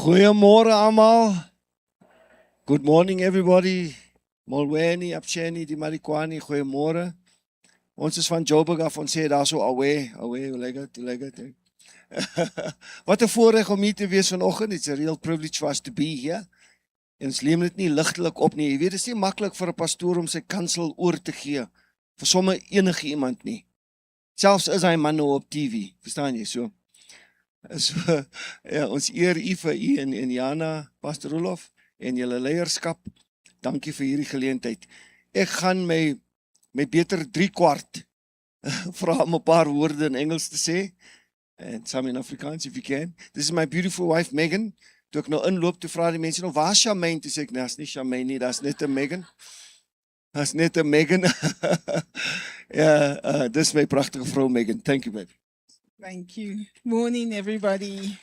Goeiemôre almal. Good morning everybody. Molweni, Apsheni, die Marikwani, goeiemôre. Ons is van Joburg af, ons sê daar so away, hoe lyk dit? Wat 'n voorreg om hier te wees vanoggend. It's a real privilege for us to be here. En ons neem dit nie ligtelik op nie. Jy weet, dit is nie maklik vir 'n pastoor om sy kansel oor te gee vir sommer enige iemand nie. Selfs is hy man nou op TV, verstaan jy so? So, ja, ons eer u vir u en Jana, Pastor Rolof en julle leierskap. Dankie vir hierdie geleentheid. Ek gaan my beter 3/4 vra om 'n paar woorde in Engels te sê en some in Afrikaans if you can. This is my beautiful wife Megan. Toe ek nou inloop, toe vra die mense nou, waar is Charmaine? Toe sê ek, nee, dat is nie Charmaine nie, dat is net 'n Megan. Dat is net 'n Megan. Ja, dis my pragtige vrou Megan. Thank you, baby. Thank you. Morning, everybody.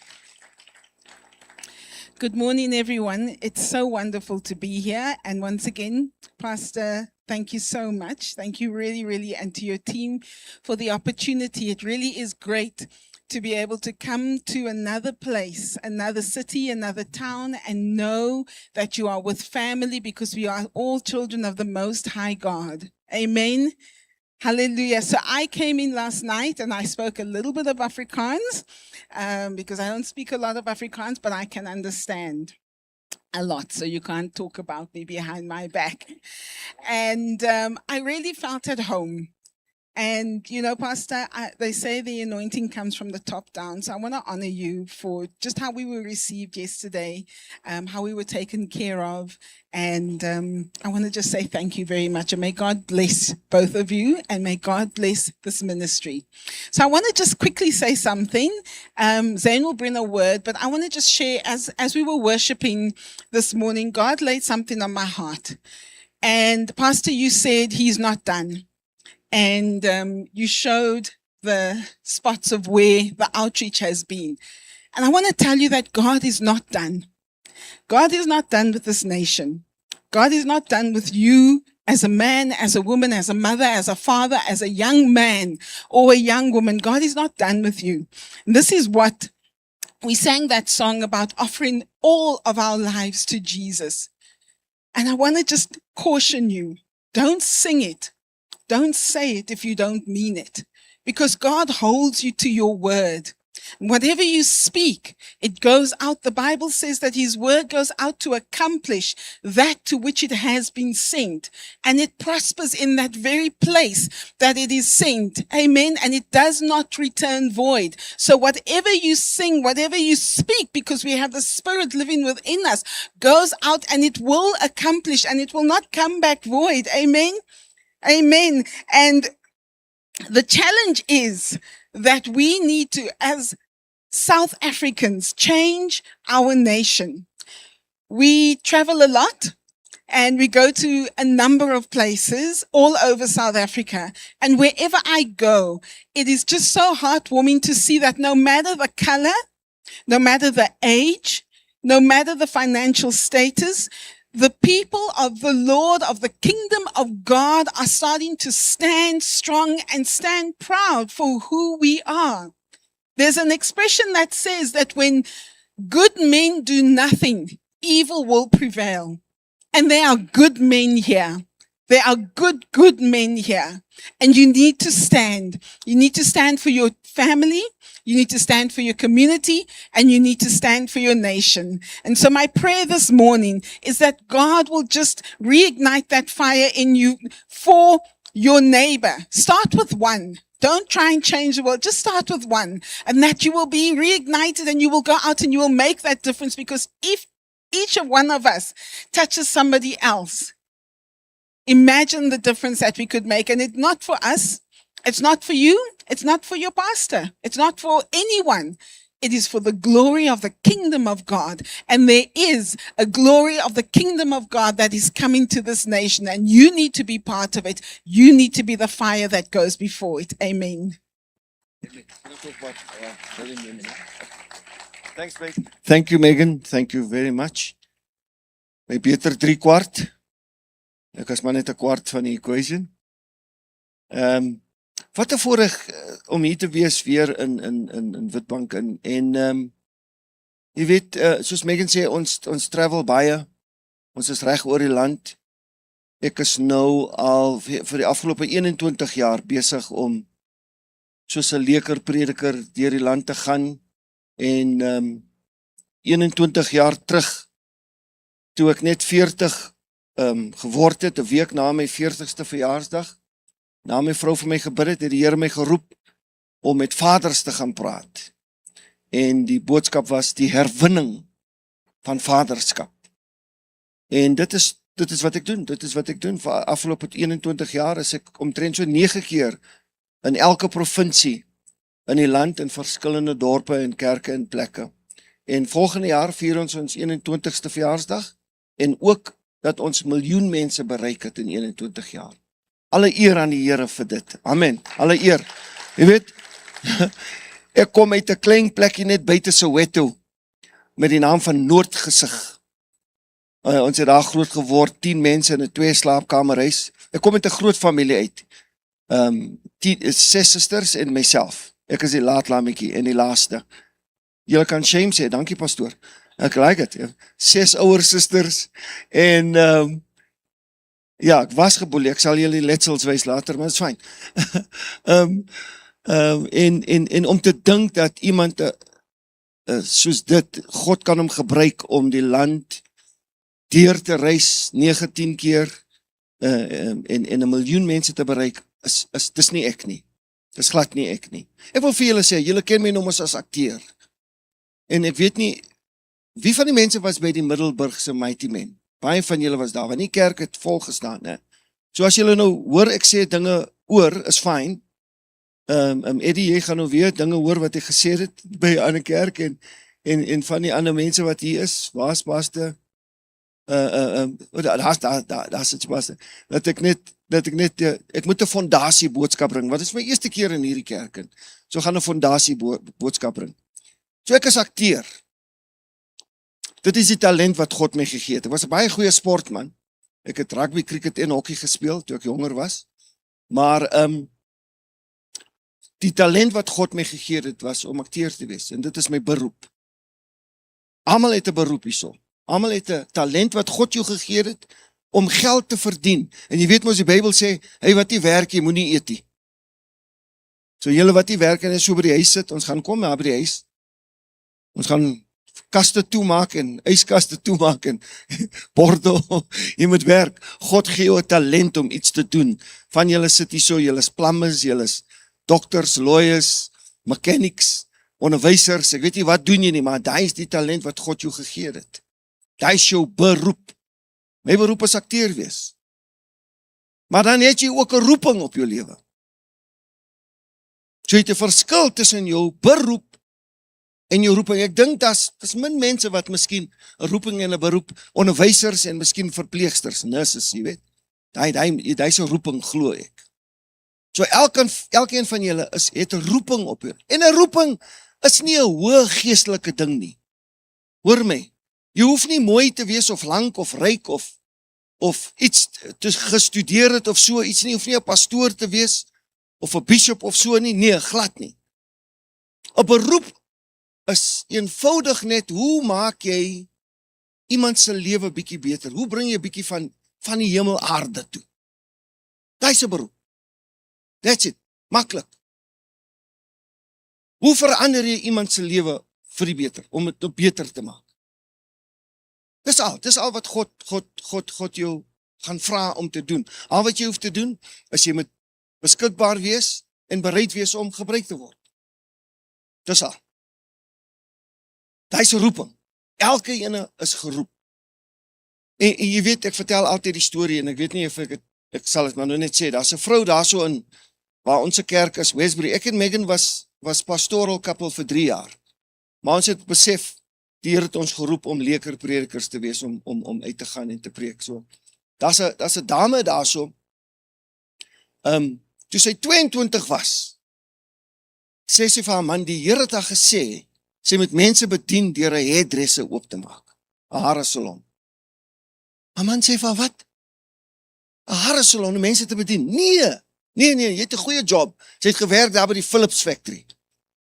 Good morning, everyone. It's so wonderful to be here. And once again, Pastor, thank you so much. Thank you really, and to your team for the opportunity. It really is great to be able to come to another place, another city, another town, and know that you are with family because we are all children of the Most High God. Amen. Hallelujah. So I came in last night and I spoke a little bit of Afrikaans because I don't speak a lot of Afrikaans, but I can understand a lot. So you can't talk about me behind my back. And I really felt at home. And, you know, Pastor, they say the anointing comes from the top down. So I want to honor you for just how we were received yesterday, how we were taken care of. And I want to just say thank you very much. And may God bless both of you. And may God bless this ministry. So I want to just quickly say something. Zane will bring a word, but I want to just share, as we were worshiping this morning, God laid something on my heart. And Pastor, you said he's not done. And you showed the spots of where the outreach has been. And I want to tell you that God is not done. God is not done with this nation. God is not done with you as a man, as a woman, as a mother, as a father, as a young man or a young woman. God is not done with you. And this is what we sang that song about, offering all of our lives to Jesus. And I want to just caution you, don't sing it. Don't say it if you don't mean it, because God holds you to your word. Whatever you speak, it goes out. The Bible says that his word goes out to accomplish that to which it has been sent. And it prospers in that very place that it is sent. Amen. And it does not return void. So whatever you sing, whatever you speak, because we have the Spirit living within us, goes out and it will accomplish and it will not come back void. Amen. Amen. And the challenge is that we need to, as South Africans, change our nation. We travel a lot and we go to a number of places all over South Africa. And wherever I go, it is just so heartwarming to see that no matter the color, no matter the age, no matter the financial status, the people of the Lord, of the kingdom of God, are starting to stand strong and stand proud for who we are. There's an expression that says that when good men do nothing, evil will prevail. And there are good men here. There are good men here. And you need to stand. You need to stand for your family. You need to stand for your community, and you need to stand for your nation. And so my prayer this morning is that God will just reignite that fire in you for your neighbor. Start with one. Don't try and change the world. Just start with one, and that you will be reignited and you will go out and you will make that difference, because if each of one of us touches somebody else, imagine the difference that we could make. And it's not for us. It's not for you. It's not for your pastor. It's not for anyone. It is for the glory of the kingdom of God. And there is a glory of the kingdom of God that is coming to this nation. And you need to be part of it. You need to be the fire that goes before it. Amen. Thanks, Megan. Thank you, Megan. Thank you very much. My beter 3/4. Ek is maar net 'n kwart van die equation. Wat 'n voorreg om hier te wees weer in Witbank en Jy weet, soos Megan sê, ons travel baie, ons is reg oor die land. Ek is nou al vir die afgelope 21 jaar besig om soos 'n lekerprediker deur die land te gaan, en 21 jaar terug, toe ek net 40 geword het, 'n week na my 40ste verjaarsdag, na my vrou vir my gebid het die Here my geroep om met vaders te gaan praat. En die boodskap was die herwinning van vaderskap. En dit is wat ek doen. Dit is wat ek doen. Vir afgelope 21 jaar is ek omtrent so 9 keer in elke provinsie in die land, in verskillende dorpe en kerke en plekke. En volgende jaar vier ons 21ste verjaarsdag, en ook dat ons miljoen mense bereik het in 21 jaar. Alle eer aan die Here vir dit. Amen. Alle eer. Jy weet, ek kom uit 'n klein plekkie net buite Soweto met die naam van Noordgesig. Ons het daar groot geword, 10 mense in 'n 2 slaapkamerhuis. Ek kom met 'n groot familie uit. 6 susters en myself. Ek is die laatlammetjie en die laaste. Julle kan shame sê, dankie pastoor. Ek like dit. 6 ouer susters en ja, ek was geboelie. Ek sal julle die letsels wys later, maar dit is fyn. En om te dink dat iemand soos dit, God kan hom gebruik om die land deur te reis 19 keer en 1 miljoen mense te bereik, dis nie ek nie. Dis glad nie ek nie. Ek wil vir julle sê, julle ken my nommers as akteur. En ek weet nie, wie van die mense was by die Middelburgse Mighty Men? Baie van julle was daar, want die kerk het vol gestaan. Hè? So as julle nou hoor, ek sê dinge oor, is fyn. Eddie, jy gaan nou weer dinge hoor wat hy gesê het by 'n ander kerk, en van die ander mense wat hier is, daar's baste, daar's iets baste, dat ek net, ek moet 'n fondasie boodskap bring, want dit is my eerste keer in hierdie kerk, en so gaan 'n fondasie boodskap bring. So ek is akteur. Dit is die talent wat God my gegee het. Ek was 'n baie goeie sportman. Ek het rugby, cricket en hockey gespeel toe ek jonger was. Maar die talent wat God my gegee het was om akteur te wees, en dit is my beroep. Almal het 'n beroep hierso. Almal het 'n talent wat God jou gegee het om geld te verdien. En jy weet mos die Bybel sê, hy wat nie werk nie, moenie eet nie. So julle wat nie werk en so by die huis sit, ons gaan kom by die huis. Ons gaan kaste toemaak en yskaste toemaak en bordel, jy moet werk. God gee jou 'n talent om iets te doen. Van julle sit hier so, julle is plumbers, julle is dokters, lawyers, mechanics, onderwysers, ek weet nie wat doen jy nie, maar daai is die talent wat God jou gegee het. Daai is jou beroep. My beroep is akteur wees. Maar dan het jy ook 'n roeping op jou lewe. So jy het 'n verskil tussen jou beroep en jou roeping. Ek dink dis min mense wat miskien 'n roeping en 'n beroep, onderwysers en miskien verpleegsters, nurses, jy weet. Daai se roeping glo ek. So elkeen van julle het 'n roeping op jou. En 'n roeping is nie 'n hoë geestelike ding nie. Hoor my. Jy hoef nie mooi te wees of lank of ryk of iets te gestudeer het of so iets nie. Jy hoef nie 'n pastoor te wees of 'n bishop of so nie. Nee, glad nie. 'n Beroep is eenvoudig net, hoe maak jy iemand se lewe bietjie beter? Hoe bring jy bietjie van die hemel aarde toe? Dis 'n beroep. That's it. Maklik. Hoe verander jy iemand se lewe vir die beter, om dit beter te maak? Dis al wat God jou gaan vra om te doen. Al wat jy hoef te doen, is jy moet beskikbaar wees en bereid wees om gebruik te word. Dis al. Daai is 'n roeping. Elke ene is geroep. En jy weet, ek vertel altyd die storie, en ek weet nie of ek sal het maar nou net sê, daar's 'n vrou daar so in, waar ons kerk is, Westbury. Ek en Megan was pastoral couple vir 3 jaar. Maar ons het besef, die Here het ons geroep om lekerpredikers te wees, om uit te gaan en te preek. So, daar's 'n dame daar so, toe sy 22 was, sê sy vir haar man, die Here het haar gesê, sy moet mense bedien deur 'n hairdresser oop te maak, 'n haresalon. Haar man sê vir haar, wat? 'n haresalon om mense te bedien? Nee, jy het 'n goeie job. Sy het gewerk daar by die Philips factory.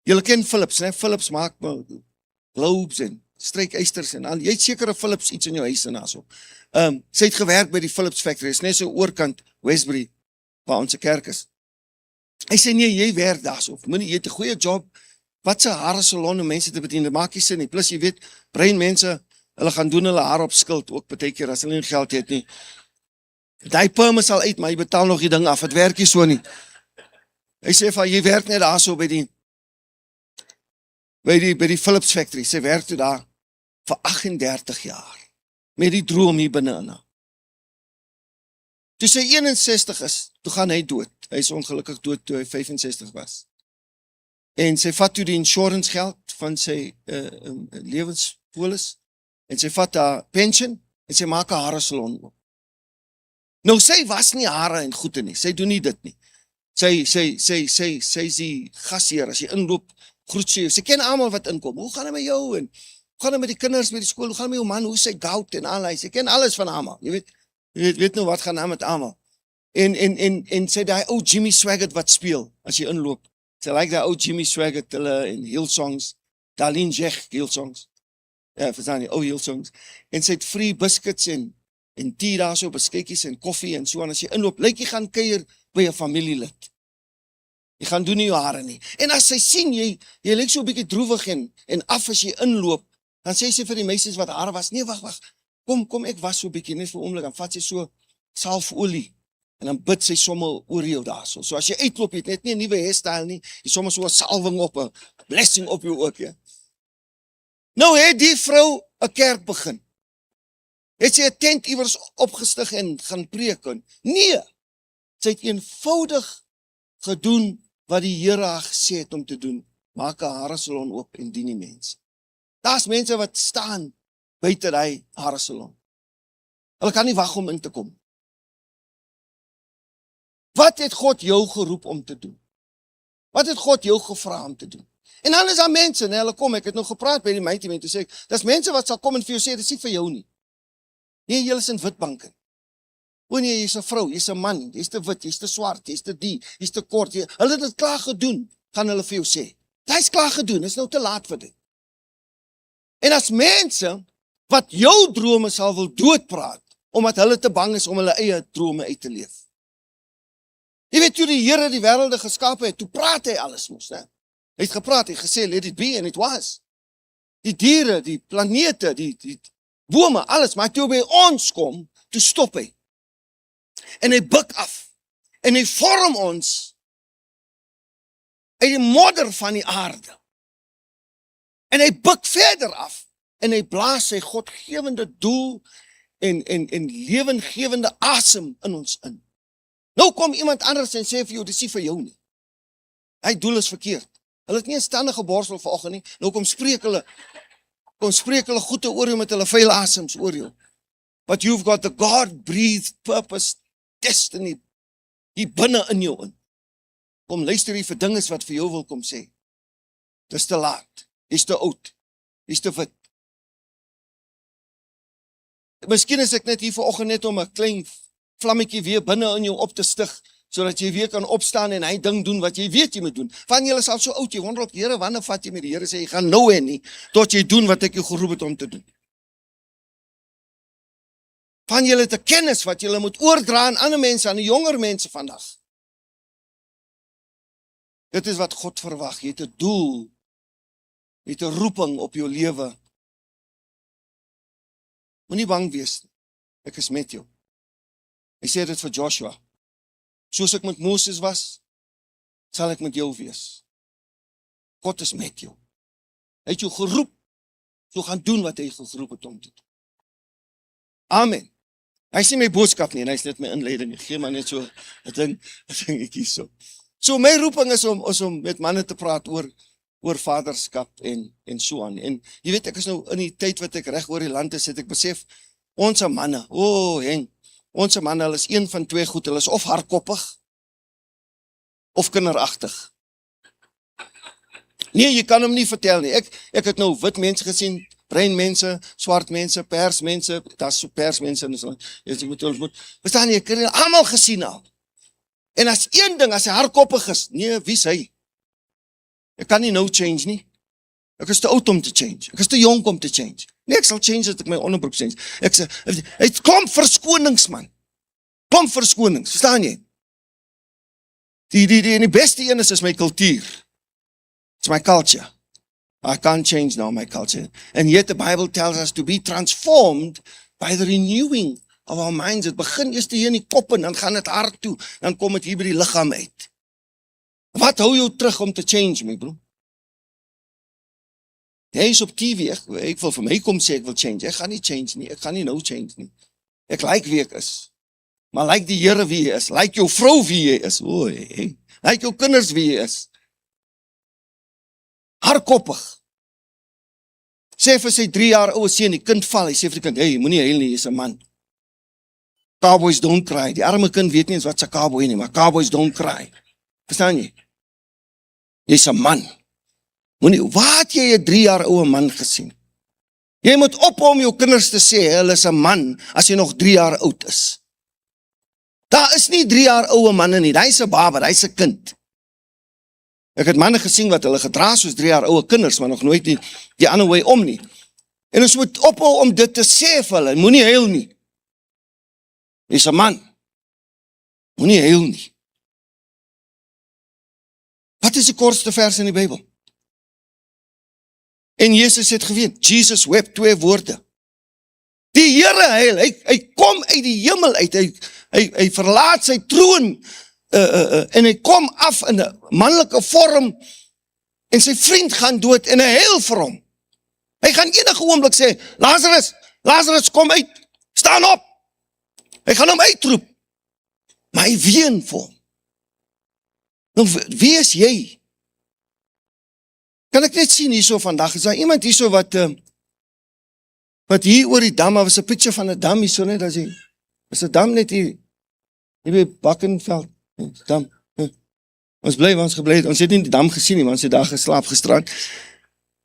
Julle ken Philips, né? Philips maak globes en strykeisters en al. Jy het sekere Philips iets in jou huis en daarso. Sy het gewerk by die Philips factory, is net so oorkant Westbury, waar ons kerk is. Hy sê nee, jy werk daarso. Moenie, jy het 'n goeie job. Wat se hare salon om mense te bedien, dit maak nie sin nie. Plus jy weet, brein mense, hulle gaan doen hulle haar op skuld ook baie keer as hulle nie geld het nie. Daai perm is al uit, maar jy betaal nog die ding af. Dit werk nie so nie. Hy sê van jy werk net daarso by die Philips factory. Sy werk toe daar vir 38 jaar met die droom hier binne in haar. Toe sy 61 is, toe gaan hy dood. Hy is ongelukkig dood toe hy 65 was. En sy vat toe die insurance geld van sy lewenspolis en sy vat haar pension en sy maak 'n hare salon op. Nou sy was nie hare en goede nie. Sy doen nie dit nie. Sy is die gasheer as jy inloop, groet sy ken almal wat inkom. Hoe gaan dit met jou en hoe gaan dit met die kinders by die skool? Hoe gaan dit met jou man? Hoe sy goud en al hy. Sy ken alles van almal. Jy weet nou wat gaan aan met almal. En sy daai ou Jimmy Swaggart wat speel as jy inloop. Sy like daai ou Jimmy Swaggart hulle en Hillsongs, Darlene Zschech Hillsongs. Ja, verstaan jy, ou Hillsongs. En sy het free biscuits en tee daar so, beskikkies en koffie en so, en as jy inloop, lyk jy gaan kuier by 'n familielid. Jy gaan doen nie jou hare nie. En as sy sien, jy lyk so 'n bietjie droewig en af as jy inloop, dan sê sy vir die meisies wat hare was, nee, wag, kom ek was so 'n bietjie, net vir 'n oomblik, dan vat sy so salfolie, en dan bid sy sommer oor jou daar so. So as jy uitloop, jy het net nie 'n nuwe hairstyle nie, jy sommer so 'n salwing op, 'n blessing op jou ook, ja. Nou het die vrou 'n kerk begin. Het sy 'n tent iewers opgestig en gaan preek? Nee, sy het eenvoudig gedoen wat die Here haar gesê het om te doen. Maak 'n hare salon oop en dien die mense. Daar's mense wat staan buite daai hare salon. Hulle kan nie wag om in te kom. Wat het God jou geroep om te doen? Wat het God jou gevra om te doen? En dan is daar mense, nee, hulle kom, ek het nog gepraat by die Mighty Men, toe sê ek, dis mense wat sal kom en vir jou sê, dit is nie vir jou nie. Nee, jy is in witbanken. O nee, jy is 'n vrou, jy is 'n man, jy is te wit, jy is te swart, jy is te die, jy is te kort, hulle het dit klaar gedoen, gaan hulle vir jou sê. Dit is klaar gedoen, is nou te laat vir dit. En as mense, wat jou drome sal wil doodpraat, omdat hulle te bang is om hulle eie drome uit te leef. Jy weet, toe die Here die wêrelde geskape het, toe praat hy alles mos, né? Hy het gepraat, hy het gesê, let it be, and it was. Die diere, die planete, die bome, alles, maar toe by ons kom, toe stop hy. En hy buig af, en hy vorm ons uit die modder van die aarde. En hy buig verder af, en hy blaas sy godgewende doel en lewengewende asem in ons in. Nou kom iemand anders en sê vir jou, dis nie vir jou nie. Hy doel is verkeerd. Hulle het nie 'n standige borsel vanoggend nie. Nou kom spreek hulle goeie oor jou met hulle vuil asems oor jou. But you've got the God-breathed purpose, destiny, hier binne in jou in. Kom luister hier vir dinges wat vir jou wil kom sê. Dis te laat, jy's te oud, jy's te wit. Miskien is ek net hier vanoggend net om 'n klein vlammetjie weer binne in jou op te stig, sodat jy weer kan opstaan en hy ding doen wat jy weet jy moet doen. Van julle is al so oud, jy wonder op, Here, wanneer vat jy met die Here sê, jy gaan nou hê nie, tot jy doen wat ek jou geroep het om te doen. Van julle te kennis wat julle moet oordra aan ander mense, aan die jonger mense vandag. Dit is wat God verwag, jy het 'n doel, jy het 'n roeping op jou lewe. Moenie bang wees, ek is met jou. Hy sê dit vir Joshua, soos ek met Moses was, sal ek met jou wees. God is met jou. Hy het jou geroep, so gaan doen wat hy geroep het om te doen. Amen. Hy sê my boodskap nie, en hy is net my inleiding, ek gee maar net so, ek dink hier so. So my roeping is om met manne te praat oor vaderskap en so aan. En jy weet, ek is nou in die tyd wat ek reg oor die land is, het ek besef, ons manne, Henk, ons manne, hulle is een van twee goed, hulle is of hardkoppig, of kinderagtig. Nee, jy kan hom nie vertel nie. Ek het nou wit mense gesien, bruin mense, swart mense, pers mense, daar's so pers mense, jy moet, verstaan jy, ek het hulle almal gesien al. En as een ding, as hy hardkoppig is, nee, wie is hy? Ek kan nie nou change nie. Ek is te oud om te change. Ek is te jong om te change. Nee, ek sal change as ek my onderbroek change. Ek sê, het klomp verskonings, man. Klomp verskonings, verstaan jy? Die beste een is my kultuur. It's my culture. I can't change now my culture. And yet the Bible tells us to be transformed by the renewing of our minds. Het begin eers hier in die kop en dan gaan het hart toe, dan kom het hier by die liggaam uit. Wat hou jou terug om te change, my bro? Jy is op TV, ek wil vir my kom sê ek wil change. Ek gaan nie change nie, ek gaan nie nou change nie. Ek like wie ek is. Maar like die Here wie jy is, like jou vrou wie jy is, like jou kinders wie jy is. Hardkoppig. Sê vir sy 3 jaar ouwe seun, die kind val, hy sê vir die kind, hey, moenie huil nie, jy is 'n man. Cowboys don't cry. Die arme kind weet nie eens wat se cowboy nie, maar cowboys don't cry. Verstaan jy? Jy is 'n man. Moenie, waar het jy 'n 3 jaar ouwe man gesien? Jy moet ophou om jou kinders te sê, hulle is 'n man, as jy nog 3 jaar oud is. Daar is nie 3 jaar ouwe manne nie, hy is 'n baba, hy is 'n kind. Ek het manne gesien wat hulle gedra soos 3 jaar ouwe kinders, maar nog nooit die ander way om nie. En ons moet ophou om dit te sê vir hulle, moenie huil nie. Jy is 'n man. Moenie huil nie. Wat is die kortste vers in die Bybel? En Jesus het geween, Jesus wept 2 woorde. Die Here huil, hy kom uit die hemel uit, hy verlaat sy troon, en hy kom af in 'n manlike vorm, en sy vriend gaan dood, en hy huil vir hom. Hy gaan enige oomblik sê, Lazarus, kom uit, staan op. Hy gaan hom uitroep, maar hy ween vir hom. Nou, wie is jy? Kan ek net sien hierso vandag, is daar iemand hierso wat hier oor die dam, was 'n picture van 'n dam hierso net, as is 'n dam net hier by Bakkenveld, dam, ons bly waar ons gebly het, ons het nie die dam gesien nie, ons het daar geslaap gisterand.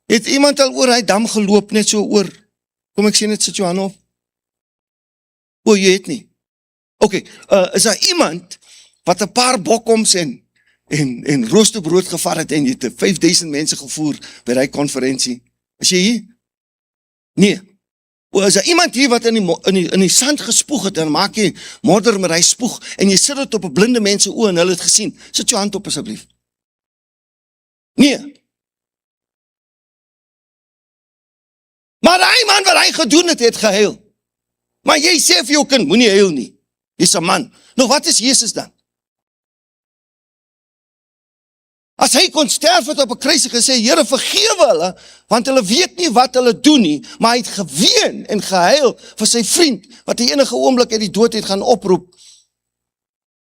Het iemand al oor hy dam geloop, net so oor, kom ek sien net, sit jou hand op, jy het nie. Okay, is daar iemand wat 'n paar bokkoms en roosterbrood gevat het en jy het 5000 mense gevoer by die konferensie? Is jy hier? Nee. Is daar iemand hier wat in die sand gespoeg het en maak jy modder met hy spoeg en jy sit het op 'n blinde mense oë en hulle het gesien? Sit jou hand op asseblief. Nee. Maar die man wat hy gedoen het gehuil. Maar jy sê vir jou kind, moenie huil nie. Jy's 'n man. Nou wat is Jesus dan? As hy kon sterf het op 'n kruis en gesê, Here vergewe hulle, want hulle weet nie wat hulle doen nie, maar hy het geween en gehuil vir sy vriend, wat die enige oomblik uit die dood het gaan oproep.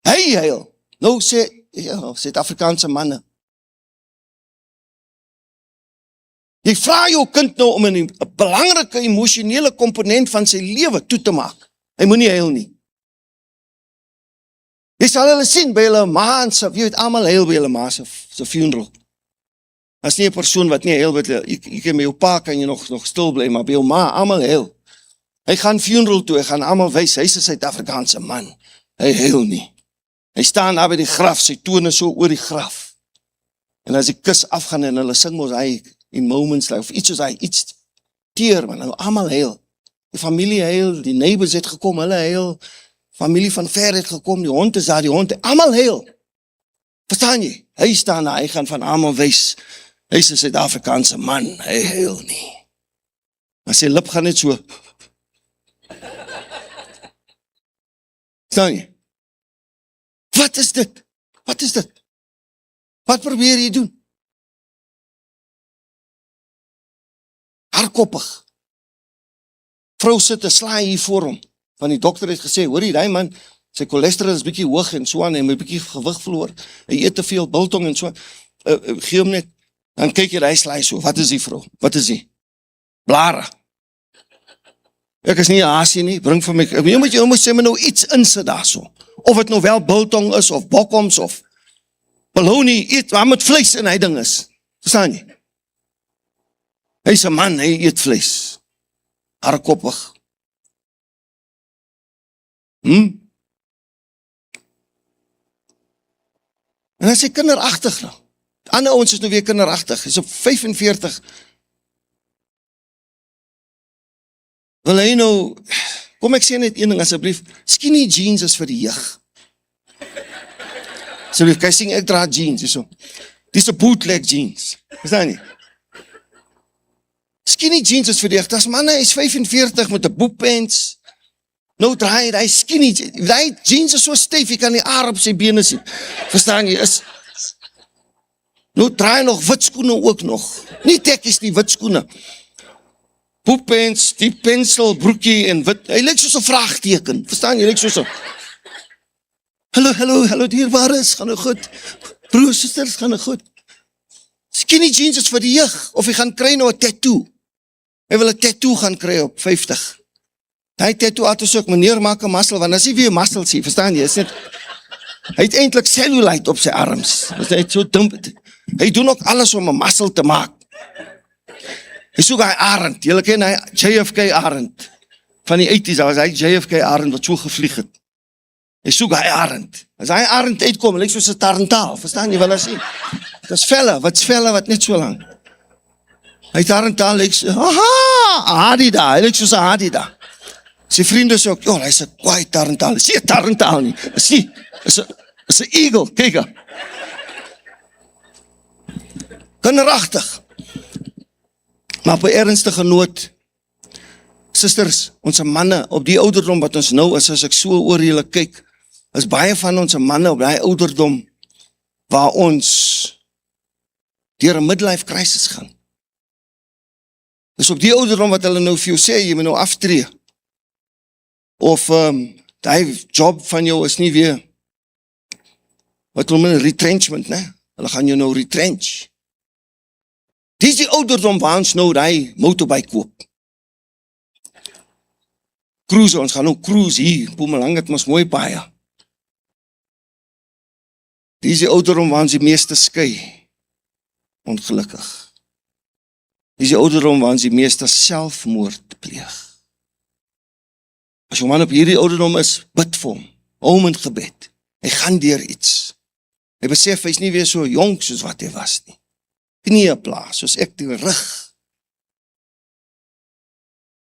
Hy huil. Nou sê, Suid-Afrikaanse manne. Jy vra jou kind nou om 'n belangrike emosionele komponent van sy lewe toe te maak. Hy moenie huil nie. Jy sal hulle sien by hulle ma en jy weet almal huil by hulle ma se funeral. As nie 'n persoon wat nie huil met jy kan met jou pa kan jy nog stil bly, maar by jou ma almal huil. Hy gaan funeral toe, hy gaan almal wys, hy's 'n Suid-Afrikaanse man. Hy huil nie. Hy staan daar by die graf, sy tone so oor die graf. En as die kus afgaan en hulle sing mos hy in moments like, of iets teer, man, nou almal huil. Die familie huil, die neighbors het gekom, hulle huil. Familie van ver het gekom, die hond is daar, die hond, almal huil. Verstaan jy? Hy staan daar, hy gaan van almal wys, hy is 'n Suid-Afrikaanse man, hy huil nie. Maar sy lip gaan net so. Verstaan jy? Wat is dit? Wat is dit? Wat probeer jy doen? Hardkoppig. Vrou sit te slaai hier voor hom. Want die dokter het gesê, hoor jy, die man, sy cholesterol is bietjie hoog en so aan, en hy bietjie gewig verloor, hy eet te veel biltong en so, gee hom net, dan kyk jy, hy slaai so, wat is die vrou? Wat is die? Blare. Ek is nie 'n haasie nie, bring vir my, jy moet sê my nou iets insit daar so, of het nou wel biltong is, of bokkoms, of bologna, eet, waar met vlees in hy ding is, verstaan jy? Hy is 'n man, hy eet vlees, hardkoppig. En hy sê kinderagtig nou. Ander ons is nou weer kinderagtig. Hy is op 45, wil hy nou, kom ek sê net een ding asseblief, skinny jeans is vir die jeug. Asseblief, kan jy sien, ek dra jeans, hierso. Dis 'n bootleg jeans, verstaan nie? Skinny jeans is vir die jeug, as man, hy is 45 met 'n boepens, nou draai hy skinny, die jeans is so styf, jy kan die aar op sy bene sien, verstaan jy, nou draai hy nog wit skoene ook nog, nie tekkies nie, wit skoene, boepens, die pensel, broekie en wit, hy lyk soos 'n vraagteken, verstaan jy, hy lyk soos 'n, hallo, dierbares, gaan nou goed, broers, susters, gaan nou goed, skinny jeans is vir die jeug, of hy gaan kry nou 'n tattoo, hy wil 'n tattoo gaan kry op 50, die tattoo artist ook, meneer maak 'n muscle, want as hy weer muscle sien, verstaan jy, is net, hy het eintlik cellulite op sy arms, hy het so dum, hy doen ook alles om 'n muscle te maak, hy soek hy arend, julle ken hy JFK arend, van die 80s, daar was hy JFK arend wat so gevlieg het, hy soek hy arend, as hy arend uitkom, lyk soos 'n tarantaal, verstaan jy wat hy sê, dit is velle wat net so lang, hy tarantaal lyk so, hadida, hy lyk soos 'n hadida, sy vriende sê ook, joh, hy is 'n kwaai tarantaal, is nie 'n tarantaal nie, is 'n eagle, kyk, kinderagtig, maar op 'n ernstige noot, susters, ons manne, op die ouderdom wat ons nou is, as ek so oor julle kyk, is baie van ons manne op die ouderdom, waar ons deur 'n midlife crisis gaan. Dis op die ouderdom wat hulle nou vir jou sê, jy moet nou aftree, of die job van jou is nie weer, wat hulle noem retrenchment, ne? Hulle gaan jou nou retrench. Dis die ouderdom waar ons nou die motorbike koop. Cruise, ons gaan nou cruise hier, Mpumalanga het ons mooi baie. Dis die ouderdom waar ons die meeste skei, ongelukkig. Dis die ouderdom waar ons die meeste selfmoord pleeg. As jou man op hierdie ouderdom is, bid vir hom, hou hom in gebed, hy gaan deur iets. Hy besef, hy is nie weer so jonk soos wat hy was nie. Knieë plaas, soos ek die rug.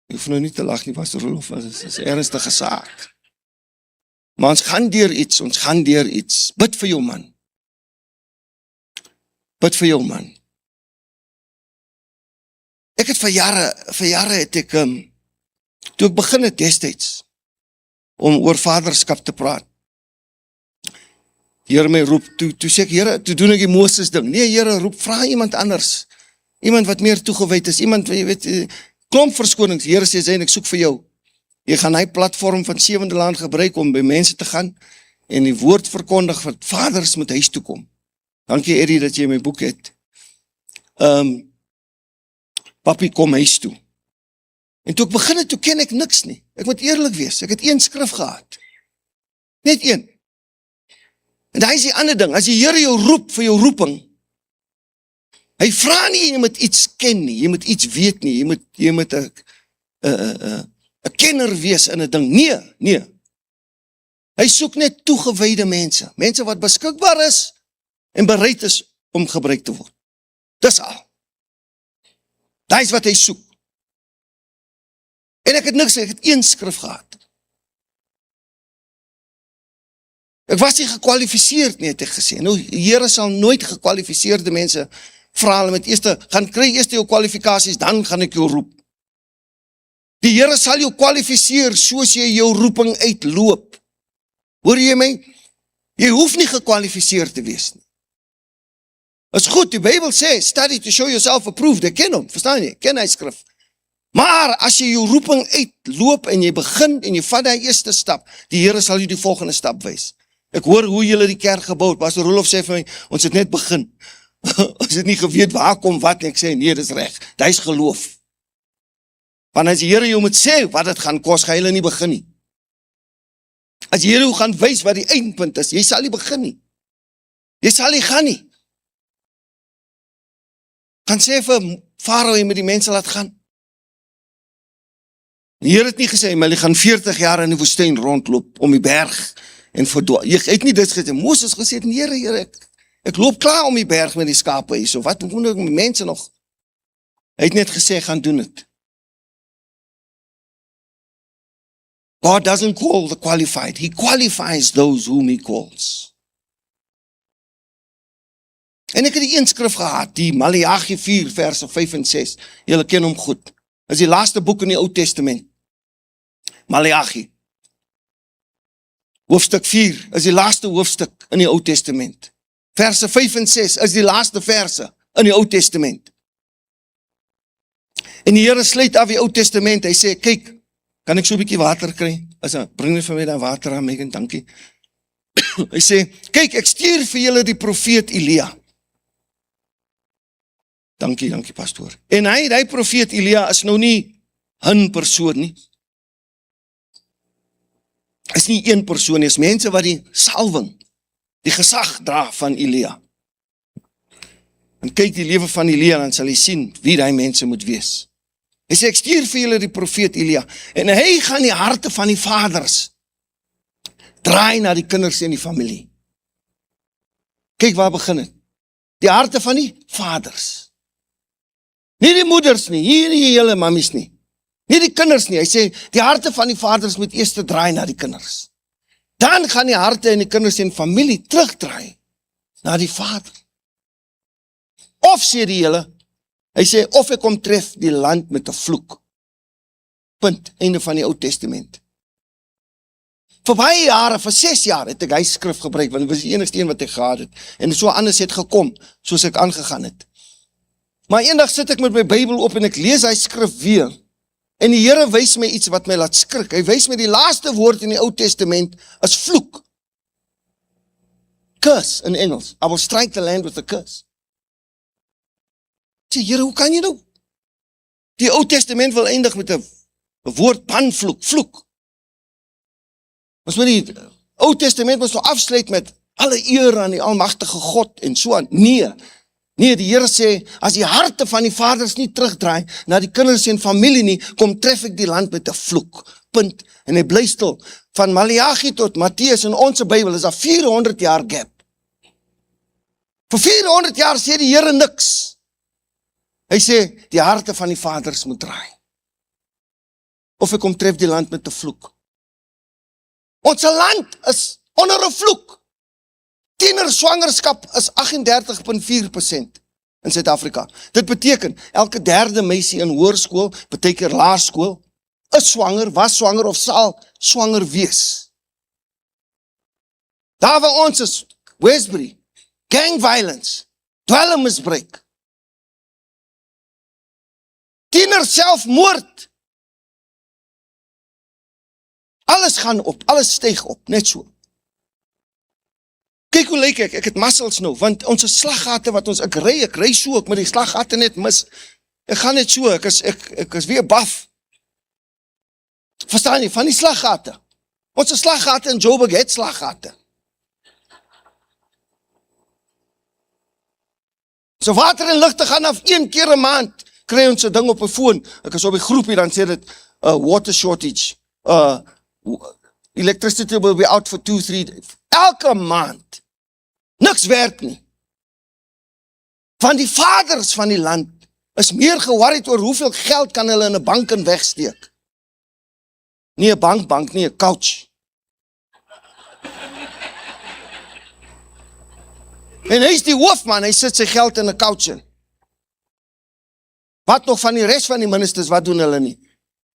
Jy hoef nou nie te lag nie, Pastor Rolf, dit is 'n ernstige saak. Maar ons gaan deur iets, bid vir jou man. Bid vir jou man. Ek het vir jare het ek, toe ek begin het destyds, om oor vaderskap te praat, Here my roep, toe sê ek, Here, toe doen ek die Moses ding. Nee, Here, roep, vra iemand anders. Iemand wat meer toegewyd is, iemand, jy weet, klomp verskonings. Here sê, ek soek vir jou. Jy gaan hy platform van Sewende Land gebruik om by mense te gaan en die woord verkondig wat vaders moet huis toe kom. Dankie Eddie dat jy my boek het. Papi kom huis toe. En toe ek begin het, toe ken ek niks nie. Ek moet eerlik wees, ek het 1 skrif gehad. Net 1. En daar is die ander ding, as die Here jou roep vir jou roeping, hy vra nie, jy moet iets ken nie, jy moet iets weet nie, jy moet 'n kenner wees in 'n ding. Nee. Hy soek net toegewyde mense wat beskikbaar is en bereid is om gebruik te word. Dis al. Daai is wat hy soek. En ek het niks, ek het 1 skrif gehad. Ek was nie gekwalifiseerd nie, het ek gesê. Nou, die Here sal nooit gekwalifiseerde mense vra hulle met gaan kry eers jou kwalifikasies, dan gaan ek jou roep. Die Here sal jou kwalifiseer soos jy jou roeping uitloop. Hoor jy my? Jy hoef nie gekwalifiseerd te wees nie. Is goed, die Bybel sê, study to show yourself approved, ek ken hom, verstaan jy? Ken hy skrif. Maar as jy jou roeping uitloop en jy begin en jy vat die eerste stap, die Here sal jy die volgende stap wys. Ek hoor hoe julle die kerk gebou het. Pastor Rolf sê vir my, ons het net begin. Ons het nie geweet waar kom wat, en ek sê, nee, dis reg, dit is geloof. Want as die Here jou moet sê wat dit gaan kos, gaan jy nie begin nie. As die Here jou gaan wys wat die eindpunt is, jy sal nie begin nie. Jy sal nie gaan nie. Gaan sê vir Farao, jy moet die mense laat gaan. Die Here het nie gesê, maar jy gaan 40 jaar in die woestyn rondloop om die berg en verdwaal. Jy het nie dit gesê, Moses gesê, Here, ek loop klaar om die berg met die skape hier, so wat moet ek met mense nog? Hy het net gesê, gaan doen het. God doesn't call the qualified. He qualifies those whom he calls. En ek het die een skrif gehad, die Maleagi 4 verse 5 en 6. Julle ken hom goed. Dis die laaste boek in die Ou Testament. Maleagi. Hoofstuk 4 is die laaste hoofstuk in die Ou Testament. Verse 5 en 6 is die laaste verse in die Ou Testament. En die Here sluit af die Ou Testament. Hy sê, kyk, kan ek so 'n bietjie water kry? Bring net vir my daai water aan, Megan, dankie. Hy sê, kyk, ek stuur vir julle die profeet Elia. Dankie, pastoor. En hy profeet Elia is nou nie 'n persoon nie. Is nie een persoon nie, is mense wat die salwing, die gesag dra van Elia. En kyk die lewe van Elia, dan sal jy sien wie die mense moet wees. Hy sê, ek stuur vir julle die profeet Elia, en hy gaan die harte van die vaders draai na die kinders en die familie. Kyk waar begin het. Die harte van die vaders. Nie die moeders nie, hier die hele mammies nie. Nie die kinders nie, hy sê, die harte van die vaders moet eers draai na die kinders. Dan gaan die harte en die kinders en familie terugdraai na die vader. Of sê die hele, hy sê, of ek kom tref die land met 'n vloek. Punt, einde van die Ou Testament. Vir baie jare, vir 6 jaar, het ek hy skrif gebruik, want dit was die enigste een wat ek gehad het. En so anders het gekom, soos ek aangegaan het. Maar eendag sit ek met my Bybel op en ek lees hy skrif weer. En die Here wys my iets wat my laat skrik. Hy wys my die laaste woord in die Ou Testament as vloek. Curse in Engels. I will strike the land with a curse. Ek sê, Here, hoe kan jy nou? Die Ou Testament wil eindig met 'n woord banvloek, vloek. Ons moet die Ou Testament ons nou afsluit met alle eer aan die almagtige God en so aan. Nee, die Here sê, as die harte van die vaders nie terugdraai na die kinders en familie nie, kom tref ek die land met 'n vloek. Punt. En hy bly stil. Van Maleagi tot Matteus in ons Bybel is daar 400 jaar gap. Vir 400 jaar sê die Here niks. Hy sê, die harte van die vaders moet draai. Of ek kom tref die land met 'n vloek. Ons land is onder 'n vloek. Tienerswangerskap is 38,4% in Suid-Afrika. Dit beteken, elke derde meisie in hoërskool, beteken laerskool, is swanger, was swanger of sal swanger wees. Daar waar ons is, Westbury, gang violence, dwelmmisbruik, tiener selfmoord. Alles gaan op, alles styg op, net so. Kyk hoe lyk ek het muscles nou, want ons slaggate wat ons, ek ry so, ek moet die slaggate net mis. Ek gaan net so, ek is weer buff. Verstaan jy, van die slaggate. Ons slaggate in Joburg het slaggate. So water en ligte gaan af 1 keer 'n maand, kry ons 'n ding op 'n foon. Ek is op die groepie, dan sê dit, water shortage, electricity will be out for 2-3 days. Elke maand. Niks werk nie. Van die vaders van die land is meer geworried oor hoeveel geld kan hulle in 'n bank in wegsteek. Nie 'n bank, nie 'n couch. En hy is die hoofman, hy sit sy geld in 'n couch in. Wat nog van die res van die ministers, wat doen hulle nie?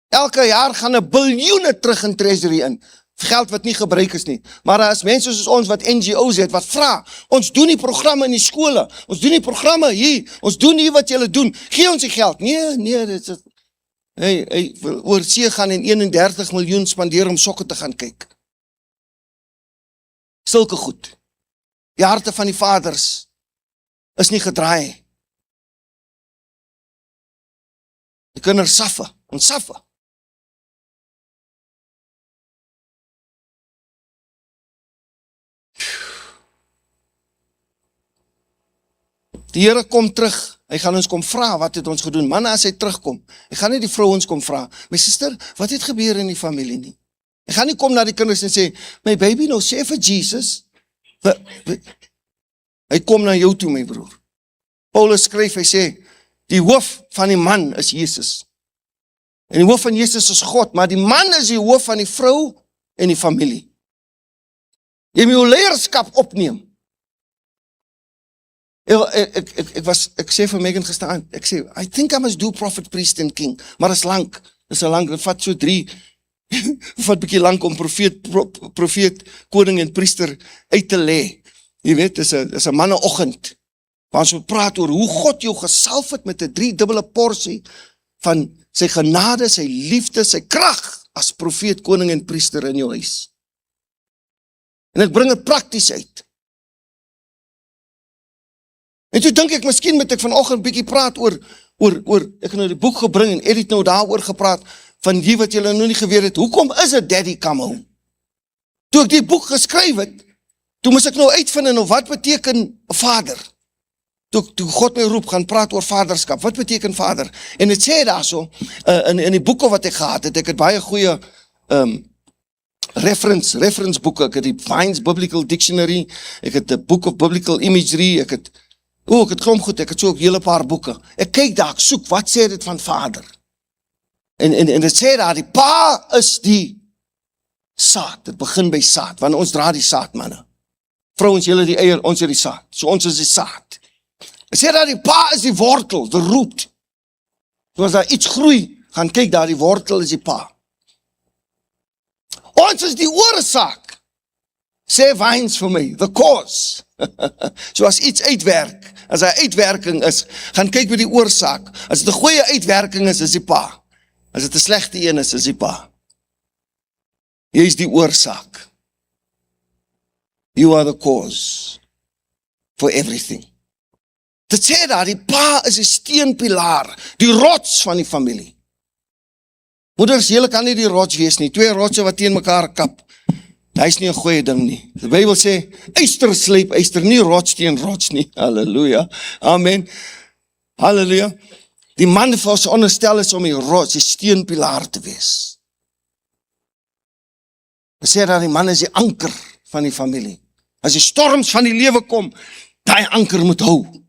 Elke jaar gaan 'n biljoene terug in treasury in. Geld wat nie gebruik is nie. Maar daar is mense soos ons wat NGO's het, wat vra, ons doen die programme in die skole, ons doen die programme hier, ons doen hier wat julle doen, gee ons die geld. Nee, dit is, hy wil oor see gaan en 31 miljoen spandeer om sokke te gaan kyk. Sulke goed. Die harte van die vaders is nie gedraai. Die kinders suffer, ons suffer. Die Here kom terug, hy gaan ons kom vra, wat het ons gedoen? Manne, as hy terugkom, hy gaan nie die vrouens kom vra, my suster, wat het gebeur in die familie nie? Hy gaan nie kom na die kinders en sê, my baby nou, sê vir Jesus, hy kom na jou toe, my broer. Paulus skryf, hy sê, die hoof van die man is Jesus. En die hoof van Jesus is God, maar die man is die hoof van die vrou en die familie. Jy moet jou leierskap opneem. Ek sê vir Megan gestaan, ek sê, I think I must do prophet, priest and king, maar is lang, dit vat so 3, vat bykie lang om profeet, koning en priester uit te lê. Jy weet, dis 'n manneoggend, waar ons praat oor hoe God jou gesalf het met 'n 3-dubbele porsie van sy genade, sy liefde, sy krag as profeet, koning en priester in jou huis. En ek bring dit prakties uit. En toe dink ek, miskien moet ek vanoggend bietjie praat oor, ek het nou die boek gebring en Edith nou daaroor gepraat, van die wat julle nou nie geweet het, hoekom is het Daddy Come Home? Toe ek die boek geskryf het, toe moes ek nou uitvind, nou wat beteken vader? Toe God my roep, gaan praat oor vaderskap, wat beteken vader? En het sê daar so, in die boeke wat ek gehad het, ek het baie goeie reference boeke, ek het die Vine's Biblical Dictionary, ek het the Book of Biblical Imagery, ek het klomp goed, ek het so ook hele paar boeke. Ek kyk daar, ek soek, wat sê dit van vader? En dit sê daar, die pa is die saad, dit begin by saad, want ons dra die saad, manne. Vrouens, julle die eier, ons is die saad, so ons is die saad. Dit sê daar, die pa is die wortel, the root. So as daar iets groei, gaan kyk daar, die wortel is die pa. Ons is die oorsaak, sê Vine's vir my, the cause. So as iets uitwerk, as daar uitwerking is, gaan kyk by die oorsaak. As dit 'n goeie uitwerking is die pa. As dit 'n slegte een is die pa. Jy is die oorsaak. You are the cause for everything. Dit sê daar, die pa is die steenpilaar, die rots van die familie. Moeders, julle kan nie die rots wees nie, 2 rotse wat teen mekaar kap. Dit is nie 'n goeie ding nie. Die Bybel sê, yster sleep yster, nie rots teen rots nie. Halleluja. Amen. Halleluja. Die man vir ons onderstel is om die rots, die steenpilaar te wees. Dit sê dat die man is die anker van die familie. As die storms van die lewe kom, daai anker moet hou.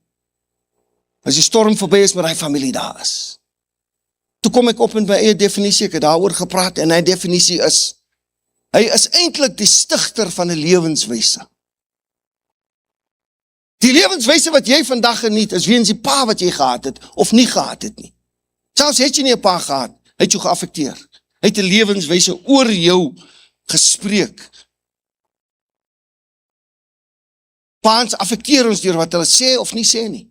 As die storm verby is, maar die familie daar is. Toe kom ek op in my eie definisie, ek het daaroor gepraat, en die definisie is, hy is eintlik die stigter van 'n lewenswyse. Die lewenswyse wat jy vandag geniet, is weens die pa wat jy gehad het, of nie gehad het nie. Selfs het jy nie 'n pa gehad, hy het jou geaffekteer. Hy het 'n lewenswyse oor jou gespreek. Paans affekteer ons deur wat hulle sê of nie sê nie.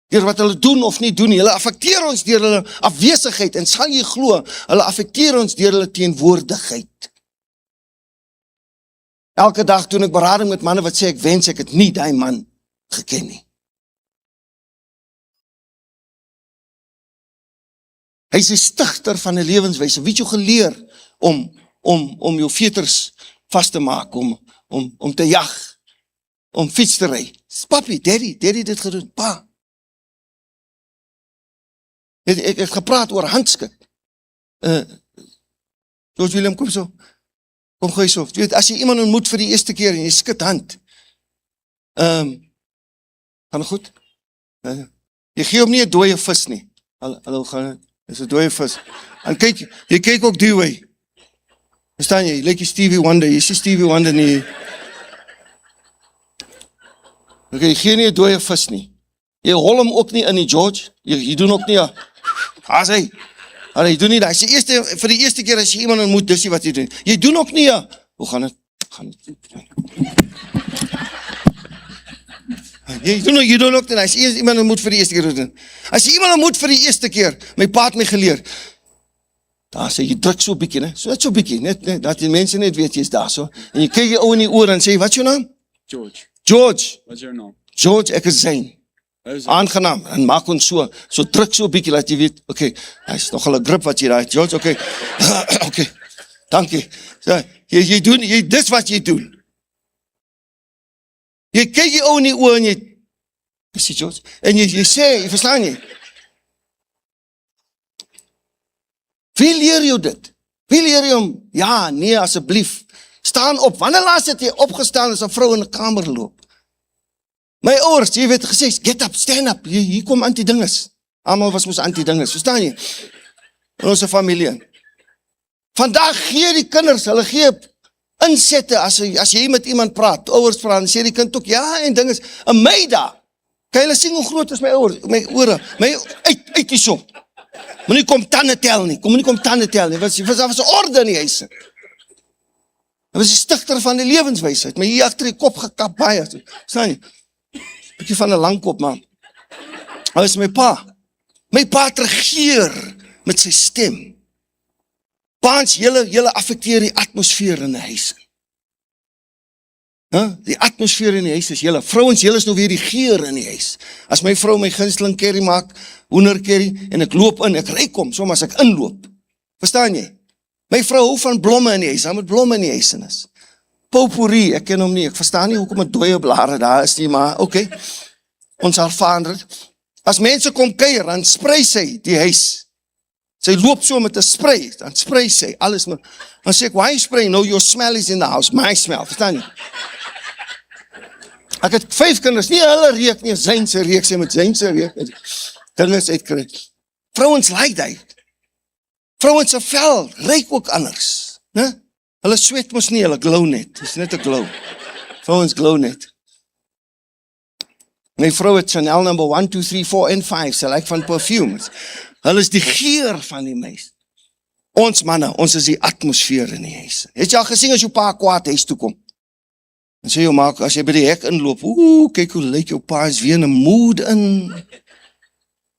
Deur wat hulle doen of nie doen nie. Hulle affekteer ons deur hulle afwesigheid, en sal jy glo, hulle affekteer ons deur hulle teenwoordigheid. Elke dag doen ek berading met manne wat sê, ek wens ek het nie die man geken nie. Hy is die stigter van 'n lewenswyse. Wie het jou geleer om jou veters vast te maak, om te jag, om fiets te ry? Papi, daddy dit gedoen, pa. Ek het gepraat oor handskik. George William, kom so. Kom gou so. Jy weet, as jy iemand ontmoet vir die eerste keer en jy skud hand, gaan het goed? Jy gee hom nie 'n dooie vis nie. Hallo, gaan, dis 'n dooie vis. En kyk, jy kyk ook die way. Verstaan jy? Lyk jy Stevie Wonder, jy sê Stevie Wonder nie. Okay, jy gee nie 'n dooie vis nie. Jy hol hom ook nie in die George. Jy doen ook nie, as hy. Allee, jy doen nie dat. Vir die eerste keer as jy iemand ontmoet, dis wat jy doen. Jy doen ook nie, hoe gaan het? Jy doen ook nie, as jy iemand ontmoet vir die eerste keer. As jy iemand ontmoet vir die eerste keer, my pa het my geleer, daar sê, jy druk so bykie, so net so bykie, net, dat die mense net weet, jy is daar so, en jy kyk jy ou in die oor en sê, wat is jou naam? George. What's your name? George, ek is Zane. Aangenaam, en maak ons so druk so bykie, laat jy weet, okay, hy is nogal 'n grip wat jy daar het, George, okay, okay, dankie, so, jy doen, dis wat jy doen, jy kyk jy ou in die oor, en jy sê, George, en jy sê, jy verstaan jy, wie leer jy dit? Wie leer jy om, ja, nee, asseblief, staan op, wanneer laas het jy opgestaan as 'n vrou in 'n kamer loop? My ouers, jy weet gesê, get up, stand up, hier kom anti-dinges. Almal was mos anti-dinges, verstaan jy? in ons familie in. Vandag gee die kinders, hulle gee insette, as jy met iemand praat, ouers praat, en sê die kind ook, ja, en ding is, in my daar, kan julle sien hoe groot is my ouers, my ore, uit die so. Moet nie kom tande tel nie, daar was 'n orde in die huis. Hy was die stigter van die lewenswysheid, maar hier agter die kop gekap baie, staan jy, bietjie van 'n lang kop, man. Hy was my pa het regeer met sy stem. Paans, julle affekteer die atmosfeer in die huis. Die atmosfeer in die huis is julle. Vrouens, julle is nou weer die geur in die huis. As my vrou my gunsteling curry maak, hoendercurry, en ek loop in, ek ruik hom, soms as ek inloop. Verstaan jy? My vrou hou van blomme in die huis, daar moet blomme in die huis is. Potpourri, ek ken hom nie, ek verstaan nie hoekom 'n dooie blare daar is nie, maar oké. Ons ervaar dit. As mense kom kuier, dan sprei sy die huis. Sy loop so met 'n spray, dan sprei sy alles met. Dan sê ek, why you spray? No, your smell is in the house, my smell, verstaan jy? Ek het 5 kinders, nie hulle reuk nie, Zynse reuk, sy met Zynse reuk, kinders uitkry. Vrouens like dit. Vrouens se vel reuk ook anders, né? Hulle sweat mos nie, hulle glow net, dit is net 'n glow. Vrouens glow net. My vrou het Chanel number 1, 2, 3, 4 en 5, sy like van perfumes. Hulle is die geur van die meis. Ons manne, ons is die atmosfeer in die huis. Het jy al gesien as jou pa kwaad huis toe kom? En sê jou maak, as jy by die hek inloop, kyk hoe lyk jou pa, is weer in 'n mood in.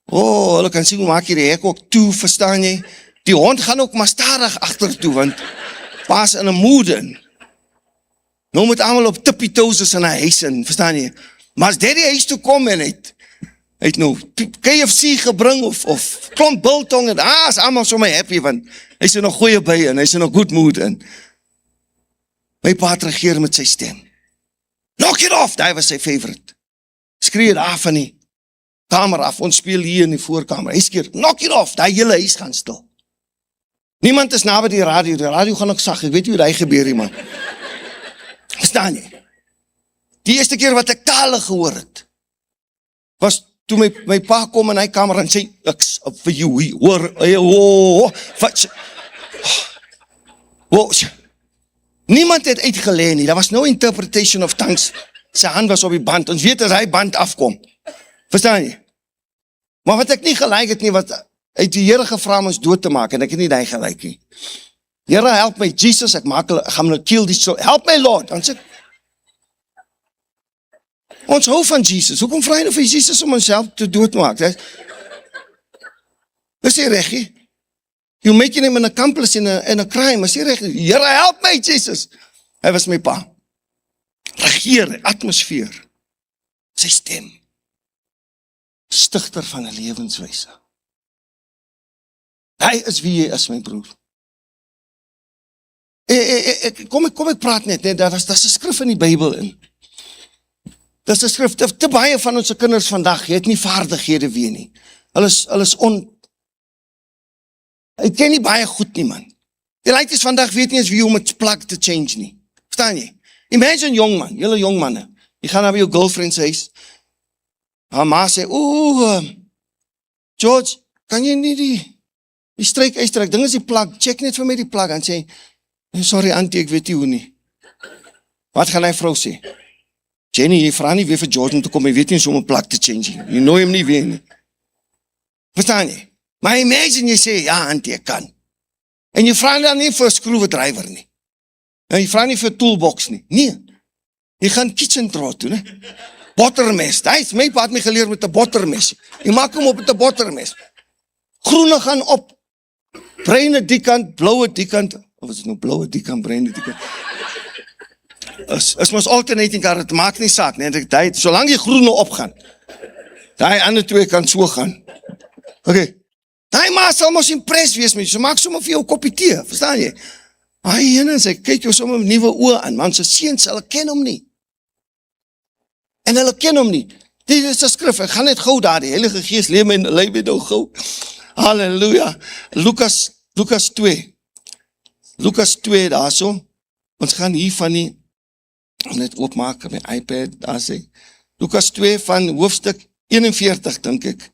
Hulle kan sien hoe maak jy die hek ook toe, verstaan jy? Die hond gaan ook maar stadig agtertoe, want pa is in 'n mood in. Nou moet almal op tippie toes is in 'n huis in, verstaan jy? Maar as daddy huis toe kom en hy het nou KFC gebring of klomp biltong en is almal so my happy, want hy is in 'n goeie by en hy is in 'n good mood in. My pa het regeer met sy stem. Knock it off, daai was sy favorite. Skree daar van die kamer af, ons speel hier in die voorkamer. Hy skree, knock it off, daai hele huis gaan stil. Niemand is naby die radio gaan ook sag, ek weet nie hoe dit gebeur nie, man. Verstaan jy? Die eerste keer wat ek tale gehoor het, was toe my pa kom in hy kamer en sê, ek's vir jou, hoor, niemand het uitgeleen nie, daar was no interpretation of tongues, sy hand was op die band, ons weet as hy band afkom, verstaan jy? Maar wat ek nie gelyk het nie, wat uit die Here gevra om ons dood te maak, en ek het nie die gelyk nie. Here, help my, Jesus, ek gaan hulle kill die soul, help my Lord, dan sê ons hou van Jesus, hoekom vra jy nou vir Jesus om onsself te doodmaak? Dis nie reg nie. You making him an accomplice in a crime, is nie reg nie. Here, help my, Jesus. Hy was my pa. Regeer, atmosfeer, sy stem. Stigter van 'n lewenswyse. Hy is wie jy is, my broer. Kom ek praat net, daar's 'n skrif in die Bybel in. Dis 'n skrif, te baie van ons kinders vandag, jy het nie vaardighede weer nie. Hulle is hy ken nie baie goed nie, man. Die laities vandag weet nie eens wie om het plug te change nie. Verstaan jy? Imagine jong man, julle jong manne. Jy gaan na by jou girlfriend se huis. Haar ma sê, George, kan jy nie die stryk uitstryk, ding is die plug, check net vir my die plug, en sê, sorry auntie, ek weet nie hoe nie. Wat gaan hy vrou sê? Jenny, jy vra nie weer vir George om te kom, jy weet nie so om 'n plug te change nie. Jy nooi hom nie weer nie. Verstaan jy? Maar imagine jy sê, ja auntie, ek kan. En jy vra dan nie vir 'n skroevedrywer nie. En jy vra nie vir 'n toolbox nie. Nee. Jy gaan kitchen trot toe, né? Bottermes. My pa het my geleer met 'n bottermes. Jy maak hom op met 'n bottermes. Groene gaan op. Bruine die kant, bloue die kant. Of is dit nou bloue die kant, bruine die kant? Is mos alternating car, het maak nie saak, nee, solang die groene opgaan, die ander twee kan so gaan. Okay. Die ma sal mos impress wees met jy, so maak sommer vir jou koppie tee, verstaan jy? Jene, sy kyk jou sommer met nuwe oë aan, man, sy seuns, hulle ken hom nie. En hulle ken hom nie. Dit is 'n skrif, ek gaan net gou daar, die Heilige Gees lê my nou gou. Halleluja. Lukas 2. Lukas 2 daarso. Ons gaan hier van die net oopmaak op my iPad, daar sê. Lukas 2 van hoofstuk 41, dink ek.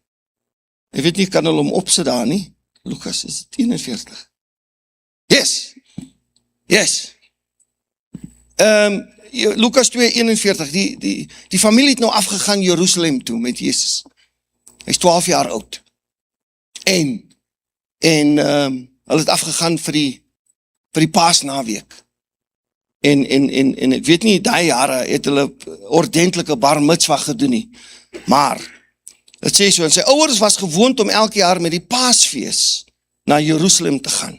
Ek weet nie, kan hulle hom opsit daar nie. Lukas, is het 41? Yes. Yes. Lukas 2:41, die familie het nou afgegaan Jerusalem toe met Jesus. Hy is 12 jaar oud. En hulle het afgegaan vir die Paasnaweek. En ek weet nie, daai jare het hulle ordentlike bar mitzwa gedoen nie. Maar, het sê so, en sy ouers was gewoond om elke jaar met die Paasfees na Jerusalem te gaan.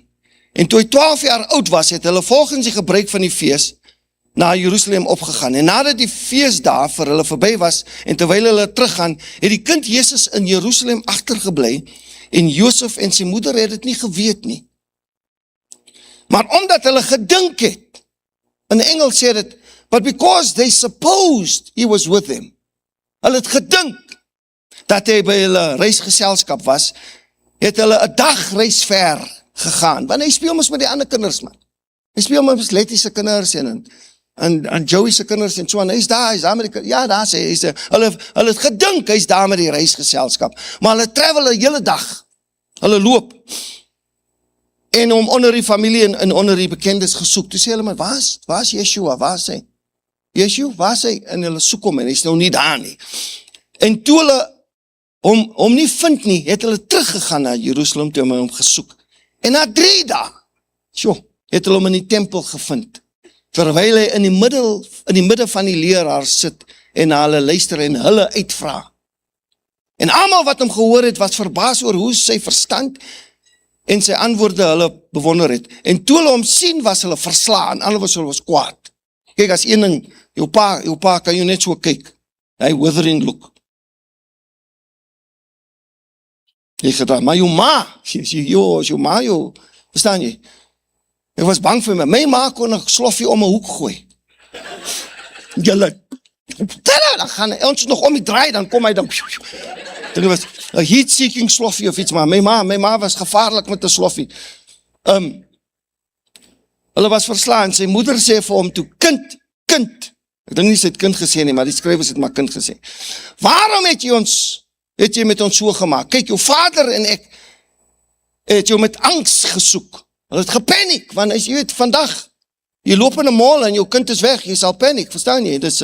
En toe hy 12 jaar oud was, het hulle volgens die gebruik van die fees na Jerusalem opgegaan. En nadat die feestdae vir hulle verby was, en terwyl hulle teruggaan, het die kind Jezus in Jerusalem agtergebly, en Josef en sy moeder het het nie geweet nie. Maar omdat hulle gedink het, in Engels sê dit, but because they supposed he was with them. Hulle het gedink dat hy by hulle reisgeselskap was, het hulle 'n dag reis ver gegaan, want hy speel mos met die ander kinders, man. Hy speel met Letty se kinders en Joey se kinders en so aan. Hy's daar met die, ja, daar sê hy, hulle het gedink hy's daar met die reisgeselskap, maar hulle travel 'n hele dag. Hulle loop. En om onder die familie en onder die bekendes gesoek. Toe sê hulle, maar waar is Yeshua? Waar is hy? Yeshua, waar is hy? En hulle soek hom en hy is nou nie daar nie. En toe hulle hom nie vind nie, het hulle teruggegaan na Jerusalem toe hom gesoek. En na 3 dae, het hulle hom in die tempel gevind. Terwyl hy in die midde van die leraars sit en na hulle luister en hulle uitvra. En almal wat hom gehoor het, was verbaas oor hoe sy verstand en sy antwoorde hulle bewonder het. En toe hulle hom sien, was hulle verslaan, hulle was kwaad. Kyk, as een ding, jou pa kan jy net so kyk, hy withering look. Jy gedaan, maar jou ma, verstaan jy? Ek was bang vir my ma kon 'n sloffie om 'n hoek gooi. Julle, dan gaan ons nog om die draai, dan kom hy dan. Dit was 'n heat-seeking sloffie of iets, maar my ma was gevaarlik met 'n sloffie. Hulle was verslaan, sy moeder sê vir hom toe, kind, ek dink nie sy het kind gesê nie, maar die skrywers het maar kind gesê. Waarom het jy met ons so gemaak? Kyk, jou vader en ek het jou met angs gesoek. Hulle het gepaniek, want as jy weet, vandag, jy loop in 'n mall en jou kind is weg, jy sal paniek, verstaan jy? Dis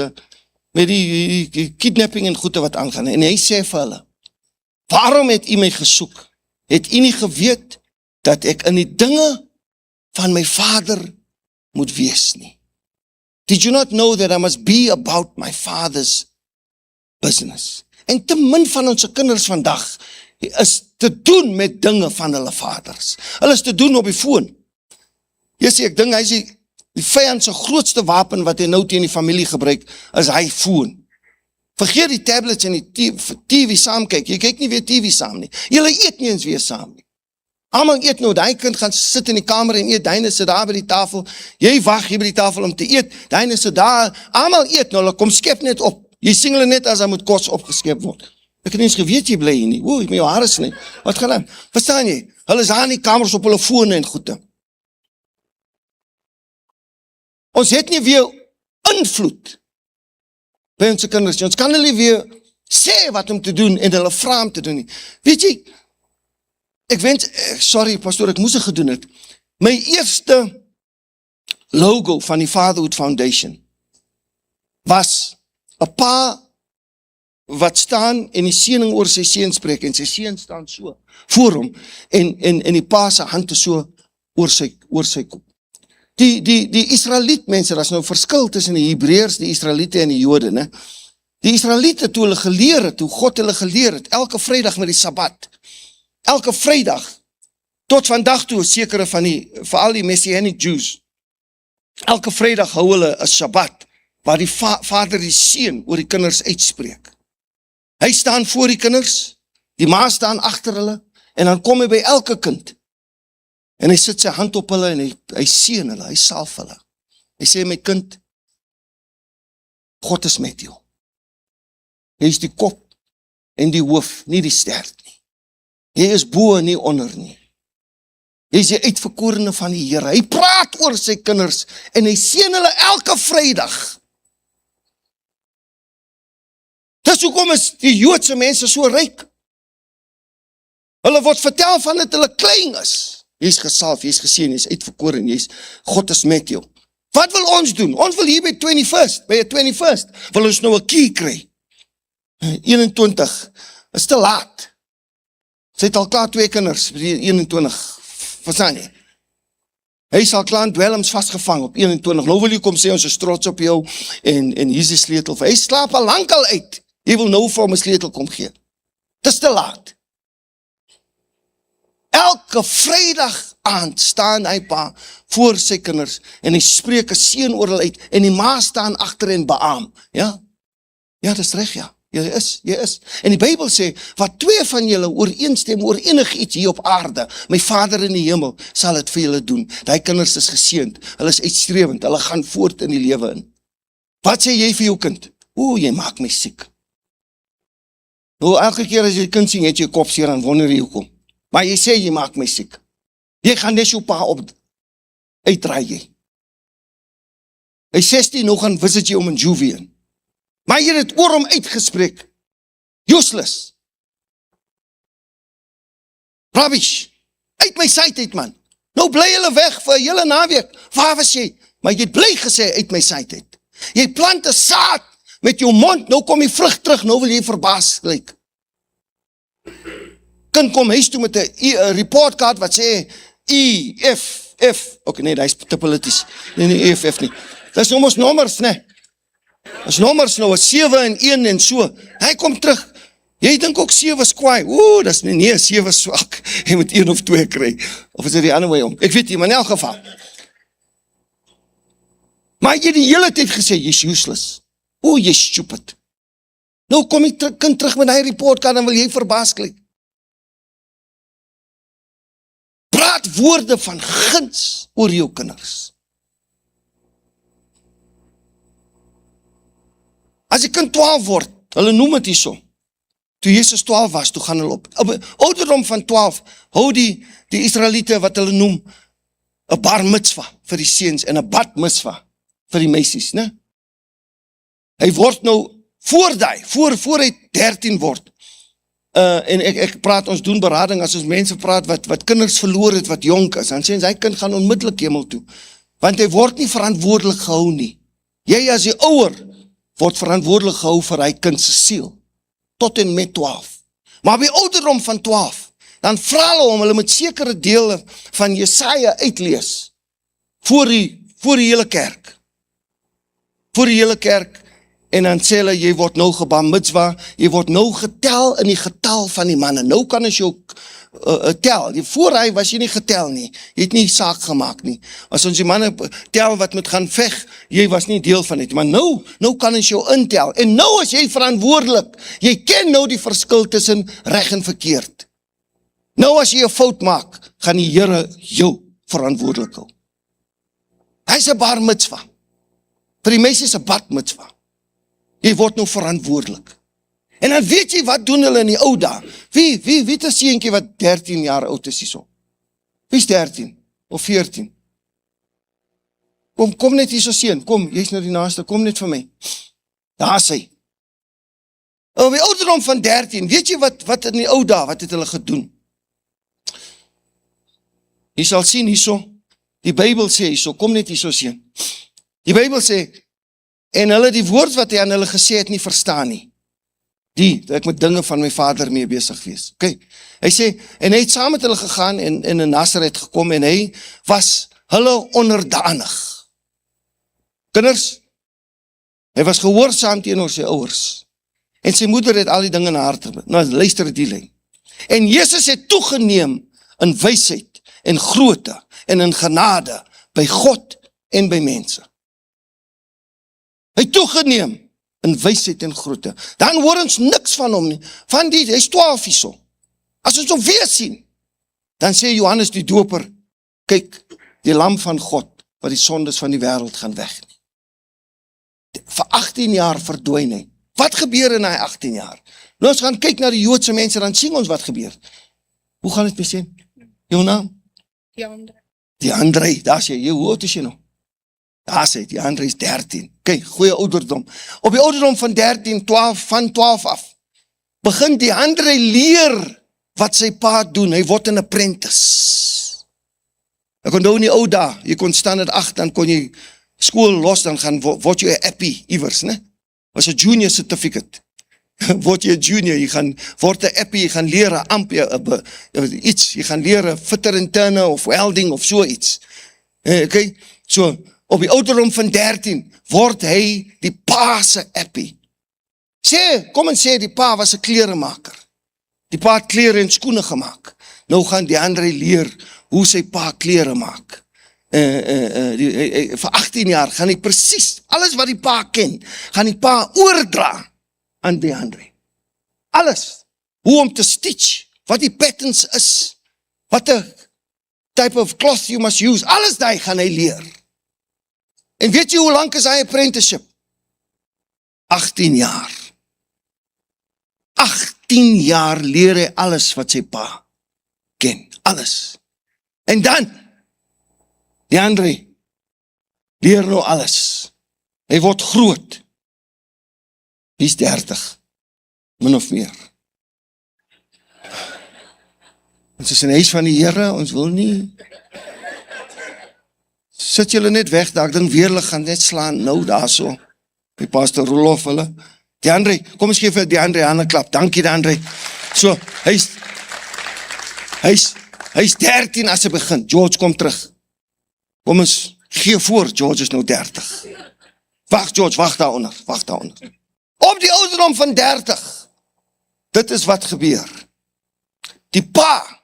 met die kidnapping en goede wat aangaan. En hy sê vir hulle, waarom het u my gesoek? Het u nie geweet dat ek in die dinge van my vader moet wees nie? Did you not know that I must be about my father's business? En te min van ons kinders vandag is te doen met dinge van hulle vaders. Hulle is te doen op die foon. Jy sê, ek dink hy is die vyand se grootste wapen wat hy nou teen die familie gebruik, is hy foon. Vergeet die tablets en die TV saam kyk. Jy kyk nie weer TV saam nie. Julle eet nie eens weer saam nie. Almal eet nou, die kind gaan sit in die kamer en eet, die sit daar by die tafel. Jy wag hier by die tafel om te eet, die sit daar. Almal eet nou, hulle kom skep net op. Jy sing hulle net as hy moet kos opgeskep word. Ek het nie eens geweet jy bly hier nie. Oei, met jou hare sny. Wat gaan aan? Verstaan jy? Hulle is daar in die kamers op hulle fone en goede. Ons het nie weer invloed by ons kinders. Ons kan hulle weer sê wat om te doen en hulle vra om te doen nie. Weet jy, ek wens, sorry pastoor, ek moes het gedoen het. My eerste logo van die Fatherhood Foundation was 'n pa wat staan en die seëning oor sy seun spreek en sy seun staan so voor hom en die pa se hand is so oor sy kop. Die Israeliet mense, daar is nou verskil tussen die Hebreërs, die Israeliete en die Jode, né? Die Israeliete toe hulle geleer het, hoe God hulle geleer het, elke Vrydag met die Sabbat, elke Vrydag, tot vandag toe, sekere van veral die Messianic Jews, elke Vrydag hou hulle 'n Sabbat, waar die vader die seun oor die kinders uitspreek. Hy staan voor die kinders, die ma staan agter hulle, en dan kom hy by elke kind, en hy sit sy hand op hulle, en hy seën hulle, hy salf hulle. Hy sê, my kind, God is met jou. Hy is die kop en die hoof, nie die stert nie. Jy is bo en nie onder nie. Jy is die uitverkorene van die Here. Hy praat oor sy kinders, en hy seën hulle elke Vrydag. Dis hoekom is die Joodse mense so ryk. Hulle word vertel van dat hulle klein is. Jy is gesalf, jy is geseën, jy is uitverkoren, God is met jou. Wat wil ons doen? Ons wil hier by 21st, wil ons nou 'n key kry. 21, is te laat. Sy het al klaar 2 kinders, 21, verstaan jy? Hy sal klaar in dwelms vastgevang op 21, nou wil jy kom sê, ons is trots op jou, en hier is die sleutel, hy slaap al lang al uit, jy wil nou vir hom 'n sleutel kom gee. Het is te laat. Elke Vrydag aand staan hy pa voor sy kinders, en hy spreek 'n seën oor hulle uit, en die ma staan agter en beaam, ja? Ja, dis reg, ja. Jy is. En die Bybel sê, wat 2 van julle ooreenstem oor enigiets hier op aarde, my Vader in die hemel sal dit vir julle doen. Daai kinders is geseënd, hulle is uitstrewend, hulle gaan voort in die lewe in. Wat sê jy vir jou kind? Jy maak my siek. Nou, elke keer as jy kind sien, het jy kop seer en wonder jy hoekom. Maar jy sê, jy maak my siek. Jy gaan net jou pa op uitdraai jy. Hy 16, nou gaan visit jy om in Juvie in. Maar jy het oor hom uitgespreek. Useless. Rubbish. Uit my site uit, man. Nou bly hulle weg vir 'n hele naweek. Waar was jy? Maar jy het bly gesê uit my site uit. Jy plant 'n saad met jou mond, nou kom die vrug terug, nou wil jy verbaas lyk. Kind kom huis toe met 'n reportkaart wat sê E, F, F. Okay, nee, dat is te politisch. Nee, E, F nie. Dat is ons nommers, nee. Dat is nommers nou, 7 en 1 en so. Hy kom terug. Jy dink ook 7 is kwaai. Dat is nee, 7 is swak. Jy moet 1 of 2 kry. Of is dit die ander way om? Ek weet nie, maar in elk geval. Maar jy die hele tyd gesê, jy is useless. Jy is stupid. Nou kom die kind terug met die reportkaart en wil jy verbaas klik. Praat woorde van guns oor jou kinders. As die kind 12 word, hulle noem het hier so. Toe Jesus 12 was, toe gaan hulle op ouderdom van 12, hou die Israeliete wat hulle noem, 'n bar mitzwa vir die seuns en 'n bat mitzwa vir die meisies, né? Hy word nou voor hy 13 word. En ek praat, ons doen berading, as ons mense praat wat kinders verloor het, wat jonk is, dan sê ons, hy kind gaan onmiddellik hemel toe, want hy word nie verantwoordelik gehou nie. Jy as die ouer, word verantwoordelik gehou vir hy kind se siel, tot en met 12. Maar by ouderdom van 12, dan vra hulle moet sekere dele van Jesaja uitlees, voor die hele kerk. Voor die hele kerk, en dan sê hulle, jy word nou gebar mitzwa, jy word nou getel in die getal van die manne. Nou kan ons jou tel. Voor hy was jy nie getel nie. Jy het nie saak gemaak nie. As ons die manne tel wat moet gaan veg, jy was nie deel van dit. Maar nou kan ons jou intel. En nou is jy verantwoordelik. Jy ken nou die verskil tussen reg en verkeerd. Nou as jy 'n fout maak, gaan die Here jou verantwoordelik hou. Hy is 'n bar mitzwa. Vir die meisie is 'n bat mitzwa. Jy word nou verantwoordelik. En dan weet jy wat doen hulle in die ou dae. Wie het 'n seentjie wat 13 jaar oud is hierso? Wie is 13 of 14? Kom net hierso seun, kom, jy's nou die naaste, kom net vir my. Daar is hy. Op die ouderdom van 13, weet jy wat in die ou dae, wat het hulle gedoen? Jy sal sien hierso, die Bybel sê hierso, kom net hierso seun. Die Bybel sê, en hulle die woord wat hy aan hulle gesê het nie verstaan nie. Dat ek met dinge van my vader mee besig wees. Okay. Hy sê, en hy het saam met hulle gegaan en in Nazareth gekom en hy was hulle onderdanig. Kinders, hy was gehoorsaam teenoor sy ouers. En sy moeder het al die dinge na haar terug. Nou, luister die lyn. En Jesus het toegeneem in wysheid en grootte en in genade by God en by mense. Hy toegeneem in wysheid en grootte. Dan hoor ons niks van hom nie. Hy is 12 hierso. As ons hom weer sien, dan sê Johannes die Doper, kyk, die lam van God, wat die sondes van die wêreld gaan weg. Vir 18 jaar verdwyn hy. Wat gebeur in hy 18 jaar? Nou ons gaan kyk na die Joodse mense, dan sien ons wat gebeur. Hoe gaan dit sê? Jou naam? Die André, daar sê jy, hoe oud is jy nou? Daar sê, die André is 13. Kyk, goeie ouderdom. Op die ouderdom van 13, 12, van 12 af, begin die André leer wat sy pa doen, hy word 'n apprentice. Ek onthou in die ou dae, jy kon staan at 8, dan kon jy skool los, dan gaan word jy 'n appie iewers, né? Was 'n junior certificate. Word jy 'n junior, jy gaan word 'n appie, jy gaan leer 'n amp, iets, jy gaan leer 'n fitter en turner of welding of so iets. Okay, so op die ouderdom van 13 word hy die pa se appie. Kom en sê die pa was 'n kleremaker. Die pa het klere en skoene gemaak. Nou gaan DeAndre leer hoe sy pa klere maak. Vir 18 jaar gaan hy presies alles wat die pa ken, gaan die pa oordra aan DeAndre. Alles. Hoe om te stitch, wat die patterns is, wat 'n type of cloth you must use, alles daai gaan hy leer. En weet jy hoe lank is hy apprenticeship? 18 jaar. 18 jaar leer hy alles wat sy pa ken, alles. En dan, DeAndre leer nou alles. Hy word groot. Hy's 30, min of meer. Ons is in die huis van die Here, ons wil nie. Sit julle net weg, daar ek dink weer hulle gaan net slaan, nou daar so. Die pastor Rolof hulle. DeAndre, kom ons gee vir DeAndre 'n hande klap. Dankie DeAndre. So, hy's 13 as hy begin. George kom terug. Kom ons gee voor, George is nou 30. Wag George, wag daaronder. Op die ouderdom van 30. Dit is wat gebeur. Die pa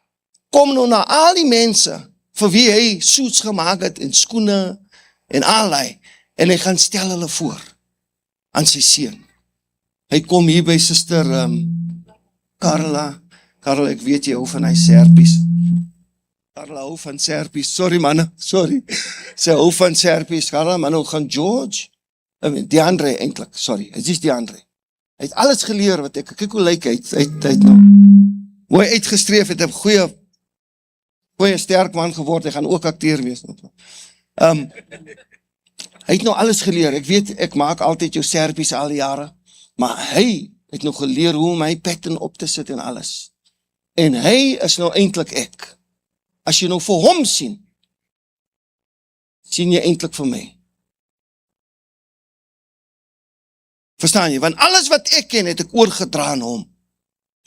kom nou na al die mense vir wie hy suits gemaak het en skoene en allerlei, en hy gaan stel hulle voor aan sy seun. Hy kom hier by suster Carla, ek weet jy hou van hy serpies. Carla hou van serpies, sorry manne, sorry. Sy hou van serpies, Carla, maar nou gaan George, DeAndre eintlik, sorry, het is DeAndre. Hy het alles geleer wat ek, kyk hoe lyk hy het nou, hoe hy uitgestreef het, 'n goeie sterk man geword, hy gaan ook akteur wees. Hy het nou alles geleer, ek weet, ek maak altyd jou serpies al die jare, maar hy het nou geleer hoe om my pattern op te sit en alles. En hy is nou eintlik ek. As jy nou vir hom sien jy eintlik vir my. Verstaan jy? Want alles wat ek ken, het ek oorgedra aan hom.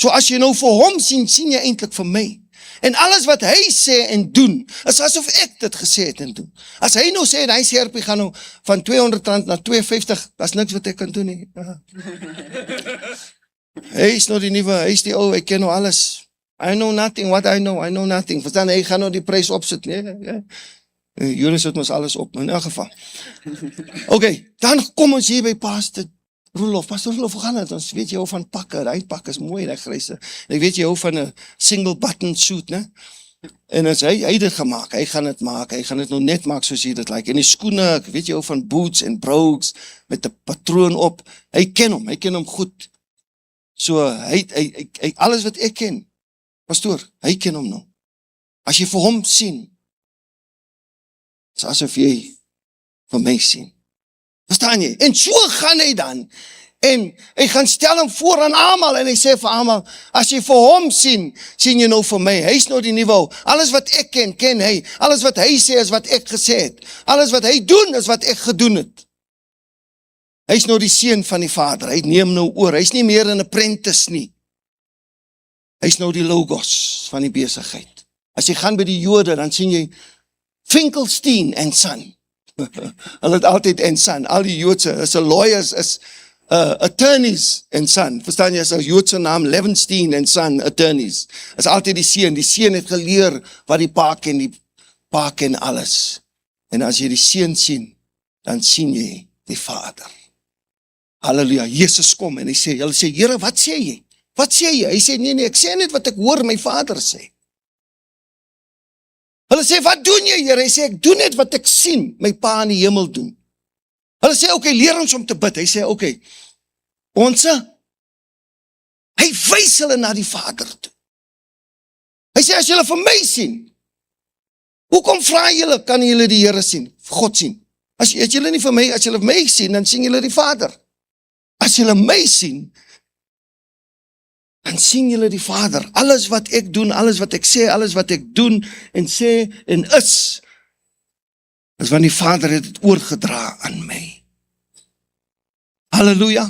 So as jy nou vir hom sien jy eintlik vir my. En alles wat hy sê en doen, is asof ek dit gesê het en doen. As hy nou sê, hy serpie gaan nou van R200 na R250, dat is niks wat ek kan doen nie. Hy is nou die nuwe, hy is die ou, hy ken nou alles. I know nothing, what I know nothing. Verstaan, hy gaan nou die prijs opsit. Nee. Jullie sit ons alles op, in elk geval. Oké, dan kom ons hier by Pastor Rolof, hoe gaan het? Ons weet jy hou van pakke, die pak is mooi, die grijse. En ek weet jy hou van 'n single button suit, ne? En as hy dit gemaak, hy gaan dit maak, hy gaan dit nou net maak soos hy dit like. En die skoene, ek weet jy hou van boots en brogues, met 'n patroon op, hy ken hom goed. So, hy alles wat ek ken, pastoor, hy ken hom nou. As jy vir hom sien, is asof jy vir my sien. Verstaan jy? En so gaan hy dan, en hy gaan stel hom voor aan almal, en hy sê vir almal, as jy vir hom sien jy nou vir my, hy is nou die niveau, alles wat ek ken hy, alles wat hy sê is wat ek gesê het, alles wat hy doen is wat ek gedoen het. Hy is nou die seun van die Vader, hy neem nou oor, hy is nie meer 'n apprentice nie, hy is nou die logos van die besigheid. As jy gaan by die Jode, dan sien jy Finkelstein en Son. Hulle het altyd en Son, al die Joodse, is lawyers, is attorneys en Son, verstaan jy, is 'n Joodse naam, Levenstein en Son, attorneys, is altyd die seun het geleer wat die pa ken alles, en as jy die seun sien, dan sien jy die Vader. Halleluja, Jesus kom en hulle sê, Here, wat sê jy? Wat sê jy? Hy sê, nee, ek sê net wat ek hoor my Vader sê. Hulle sê, wat doen jy, Here? Hy sê, ek doen net wat ek sien, my pa in die hemel doen. Hulle sê, oké, leer ons om te bid. Hy sê, oké, hy wys hulle na die Vader toe. Hy sê, as julle vir my sien, hoekom vra julle, kan julle die Here sien, God sien? As julle nie vir my, as julle vir my sien, dan sien julle die Vader. As julle my sien, dan sien julle die Vader. Alles wat ek doen, alles wat ek sê, alles wat ek doen en sê en is want die Vader het het oorgedra aan my. Halleluja.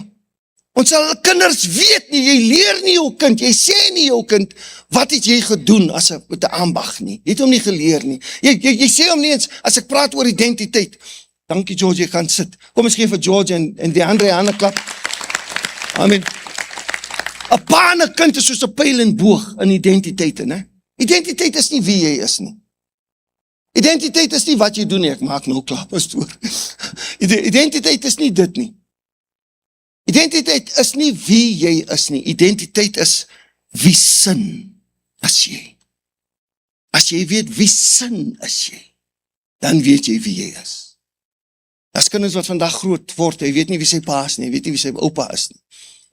Ons sal kinders weet nie, jy leer nie jou kind, jy sê nie jou kind, wat het jy gedoen met 'n ambag nie? Jy het hom nie geleer nie. Jy sê hom nie eens, as ek praat oor identiteit. Dankie George, jy kan sit. Kom ons gee vir George en die Andre 'n ander klap. Amen. 'n Pa en 'n kind is soos 'n pyl en boog in identiteite, né? Identiteit is nie wie jy is nie. Identiteit is nie wat jy doen nie, ek maak nou klaar, pastoor. Identiteit is nie dit nie. Identiteit is nie wie jy is nie. Identiteit is wie sin is jy. As jy weet wie sin is jy, dan weet jy wie jy is. As kinders wat vandag groot word, hy weet nie wie sy pa is nie, hy weet nie wie sy oupa is nie.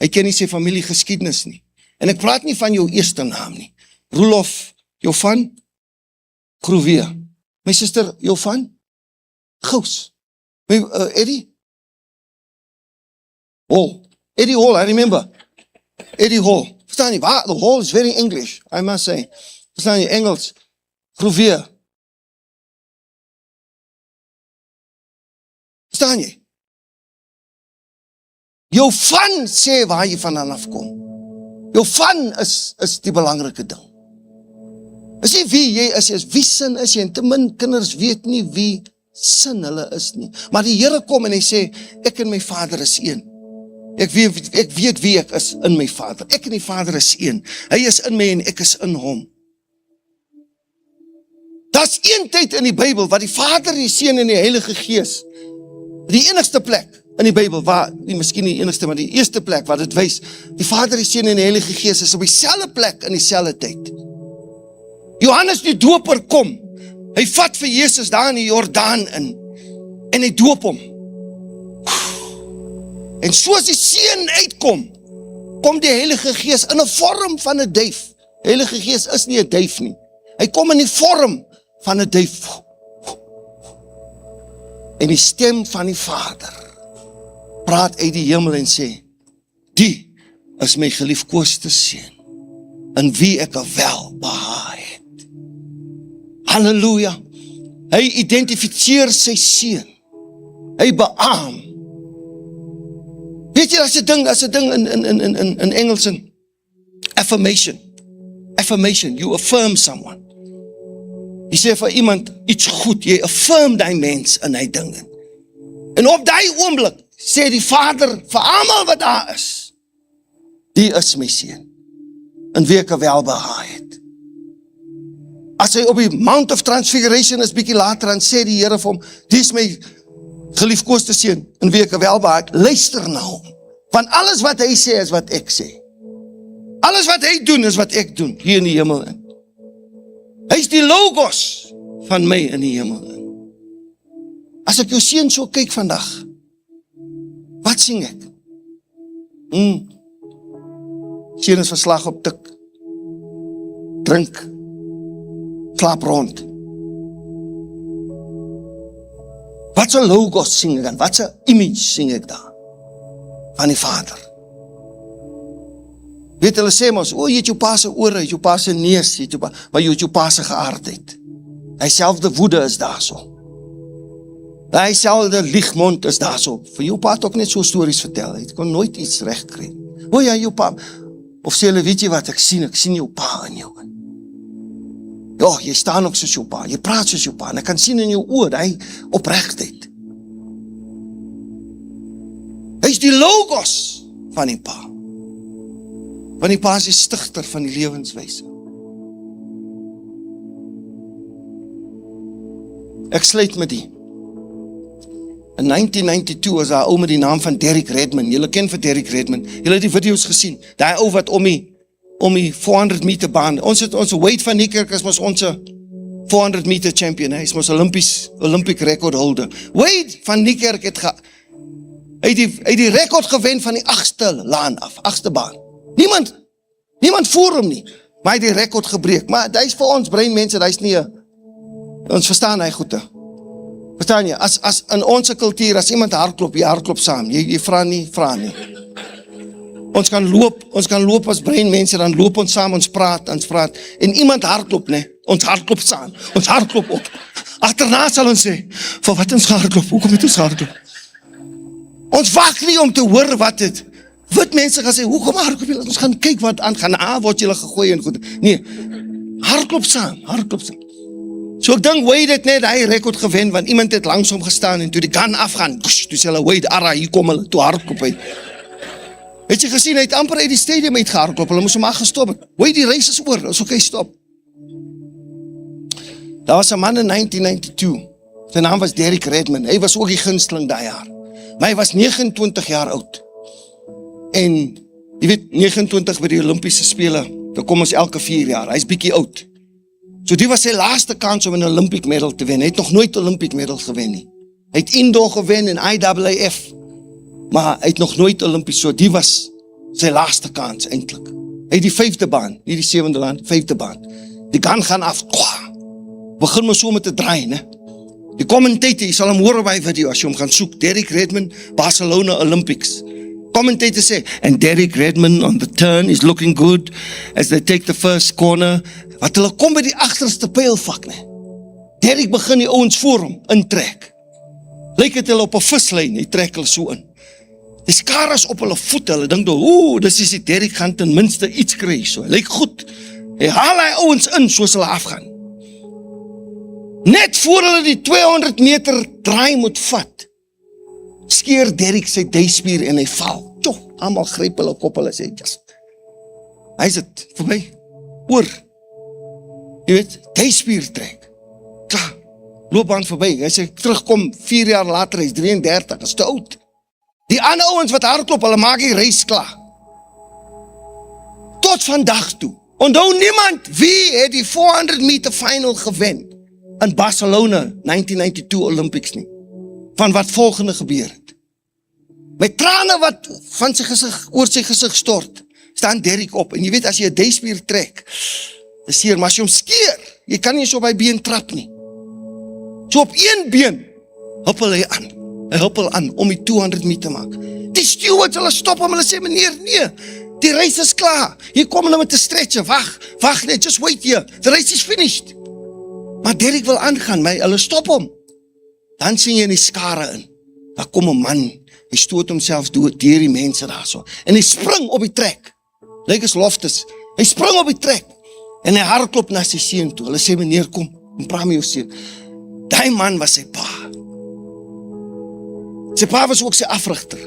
Hy ken nie sy familie geskiedenis nie. En ek praat nie van jou eerste naam nie. Roelof, jou van? Groewe. My suster, jou van? Gous. My, Eddie? Hall. Eddie Hall, I remember. Eddie Hall. Verstaan jy? The Hall is very English, I must say. Verstaan jy? Engels. Groewe. Verstaan jy? Jou van sê waar jy vandaan afkom. Jou van is die belangrike ding. Is nie wie jy is wie sin is jy, en te min kinders weet nie wie sin hulle is nie. Maar die Here kom en hy sê, ek en my Vader is een. Ek weet wie ek is in my Vader. Ek en die Vader is een. Hy is in my en ek is in hom. Daar's een tyd in die Bybel wat die Vader, die Seun en die Heilige Gees, die enigste plek in die Bybel, miskien nie enigste, maar die eerste plek wat dit wys, die Vader, die Seun en die Heilige Gees is op dieselfde plek in dieselfde tyd. Johannes die Doper kom, hy vat vir Jesus daar in die Jordaan in, en hy doop hom. En soos die Seun uitkom, kom die Heilige Gees in 'n vorm van 'n duif. Die Heilige Gees is nie 'n duif nie. Hy kom in die vorm van 'n duif. En die stem van die Vader praat uit die hemel en sê, die is my geliefkoeste Seun, in wie ek welbehaag het. Halleluja. Hy identifiseer sy Seun. Hy beaam. Weet jy, as 'n ding in Engels, affirmation. Affirmation, you affirm someone. Jy sê vir iemand iets goed, jy affirm die mens in die dinge. En op die oomblik sê die Vader vir almal wat daar is, die is my Seun, in wie ek welbehaag het. As hy op die Mount of Transfiguration is, bietjie later, dan sê die Here vir hom, die is my geliefkoeste Seun, in wie ek welbehaag het, luister na hom. Want alles wat hy sê is wat ek sê. Alles wat hy doen is wat ek doen, hier in die hemel in. Hy is die logos van my in die hemel in. As ek jou Seun so kyk vandag, wat sing ek? Seun is verslag op tik, drink, slaap rond. Wat so logos sing ek dan? Wat so image sing ek daar? Van die Vader. Weet hulle sê ons, jy het jou pa se ore, jy het jou pa se neus, maar jy het jou pa se geaardheid. Hy selfde woede is daar so. Hy selfde liegmond is daar so. Vir jou pa het ook net so stories vertel, hy kon nooit iets recht kry. Ja, jou pa, of sê hulle, weet jy wat, ek sien jou pa in jou. Ja, jy staan ook soos jou pa, jy praat soos jou pa, en ek kan sien in jou oor, hy oprechtheid. Hy is die logos van die pa. Want die pa is die stigter van die lewenswyse. Ek sluit met die. In 1992 was daar 'n ou met die naam van Derek Redmond. Julle ken vir Derek Redmond. Julle het die video's gesien. Daai ou wat om die 400 meter baan. Ons Wade van Niekerk is mos ons 400 meter champion. Hy is mos Olympic record holder. Wade van Niekerk het die rekord gewen van die 8ste laan af, 8ste baan. Niemand voer hom nie, maar hy het die rekord gebreek. Maar hy is vir ons breinmense, hy is nie, ons verstaan hy goede. Verstaan jy, as in ons kultuur, as iemand hardklop, jy hardklop saam, jy vra nie. Ons kan loop as breinmense, dan loop ons saam, ons praat, en iemand hardloop, nee, ons hardloop saam, ons hardloop op. Agterna sal ons sê, vir wat ons hardloop, hoekom het ons hardloop? Ons wag nie om te hoor wat het, wit mense gaan sê, hoekom hardloop jy, ons gaan kyk wat aangaan, word julle gegooi en goed, nee, hardloop saam. So ek dink Wade het net hy rekord gewen, want iemand het langs hom gestaan, en toe die gun afgaan, toe sê hulle, Wade, hier kom hulle, toe hardloop hy. Het jy gesien, hy het amper uit die stadium uitgehardloop, hulle moes hom maar gestop het. Wade, die race is oor, is oké, stop. Daar was 'n man in 1992, sy naam was Derek Redmond, hy was ook die gunsteling daai jaar, maar hy was 29 jaar oud. En, jy weet, 29 by die Olympiese Spele, dan kom ons elke 4 jaar, hy is bietjie oud. So die was sy laaste kans om 'n Olympic medal te wen, hy het nog nooit Olympic medal gewen nie. Hy het indoor gewen in IAAF, maar hy het nog nooit Olympisch, so die was sy laaste kans eintlik. Hy het die 5de baan, nie die 7de baan, 5de baan. Die gun gaan af, begin maar so met te draai, ne? Die commentator, jy sal hom hoor op die video, as jy hom gaan soek, Derek Redmond, Barcelona Olympics. Commentator sê, and Derek Redmond on the turn is looking good, as they take the first corner, wat hulle kom by die agterste pylvak, ne? Derek begin die ouens voor hom, intrek. Lyk het hulle op 'n vislyn, hy trek hulle so in. Die skare is op hulle voete, hulle dink, dis is die Derek gaan ten minste iets kry, so, hy lyk goed. Hy haal hy ouens in, soos hulle afgaan. Net voor hulle die 200 meter draai moet vat, skeer Derek sy duispier en hy val. Almal gryp hulle kop, hulle sê, yes. Hy is het, voorbij, oor. Jy weet, duispier trek. Klaar, loopbaan voorbij. Hy sê, terugkom 4 jaar later, hy is 33, is te oud. Die ander ouens wat hardloop, hulle maak die reis klaar. Tot vandag toe. Onthou niemand wie het die 400 meter final gewen in Barcelona 1992 Olympics nie. Van wat volgende gebeur het. Met trane wat van sy gesig, oor sy gesig stort, staan Derek op. En jy weet, as jy 'n duispier trek, dis seer, maar as jy hom skeer, jy kan nie so op hy been trap nie. So op een been, huppel hy aan. Hy huppel aan om die 200 meter te maak. Die stewards, hulle stop hom, hulle sê, meneer, nee, die race is klaar. Hier kom hulle met 'n stretcher, wag net, just wait here, the race is finished. Maar Derek wil aangaan, maar hulle stop hom. Dan sien jy in die skare in, daar kom 'n man, hy stoot homself deur die mense daar so, en hy spring op die trek, lyk as Loftus, hy spring op die trek, en hy hardloop na sy seun toe, hulle sê, meneer, kom praat met jou seun. Die man was sy pa. Sy pa was ook sy afrigter.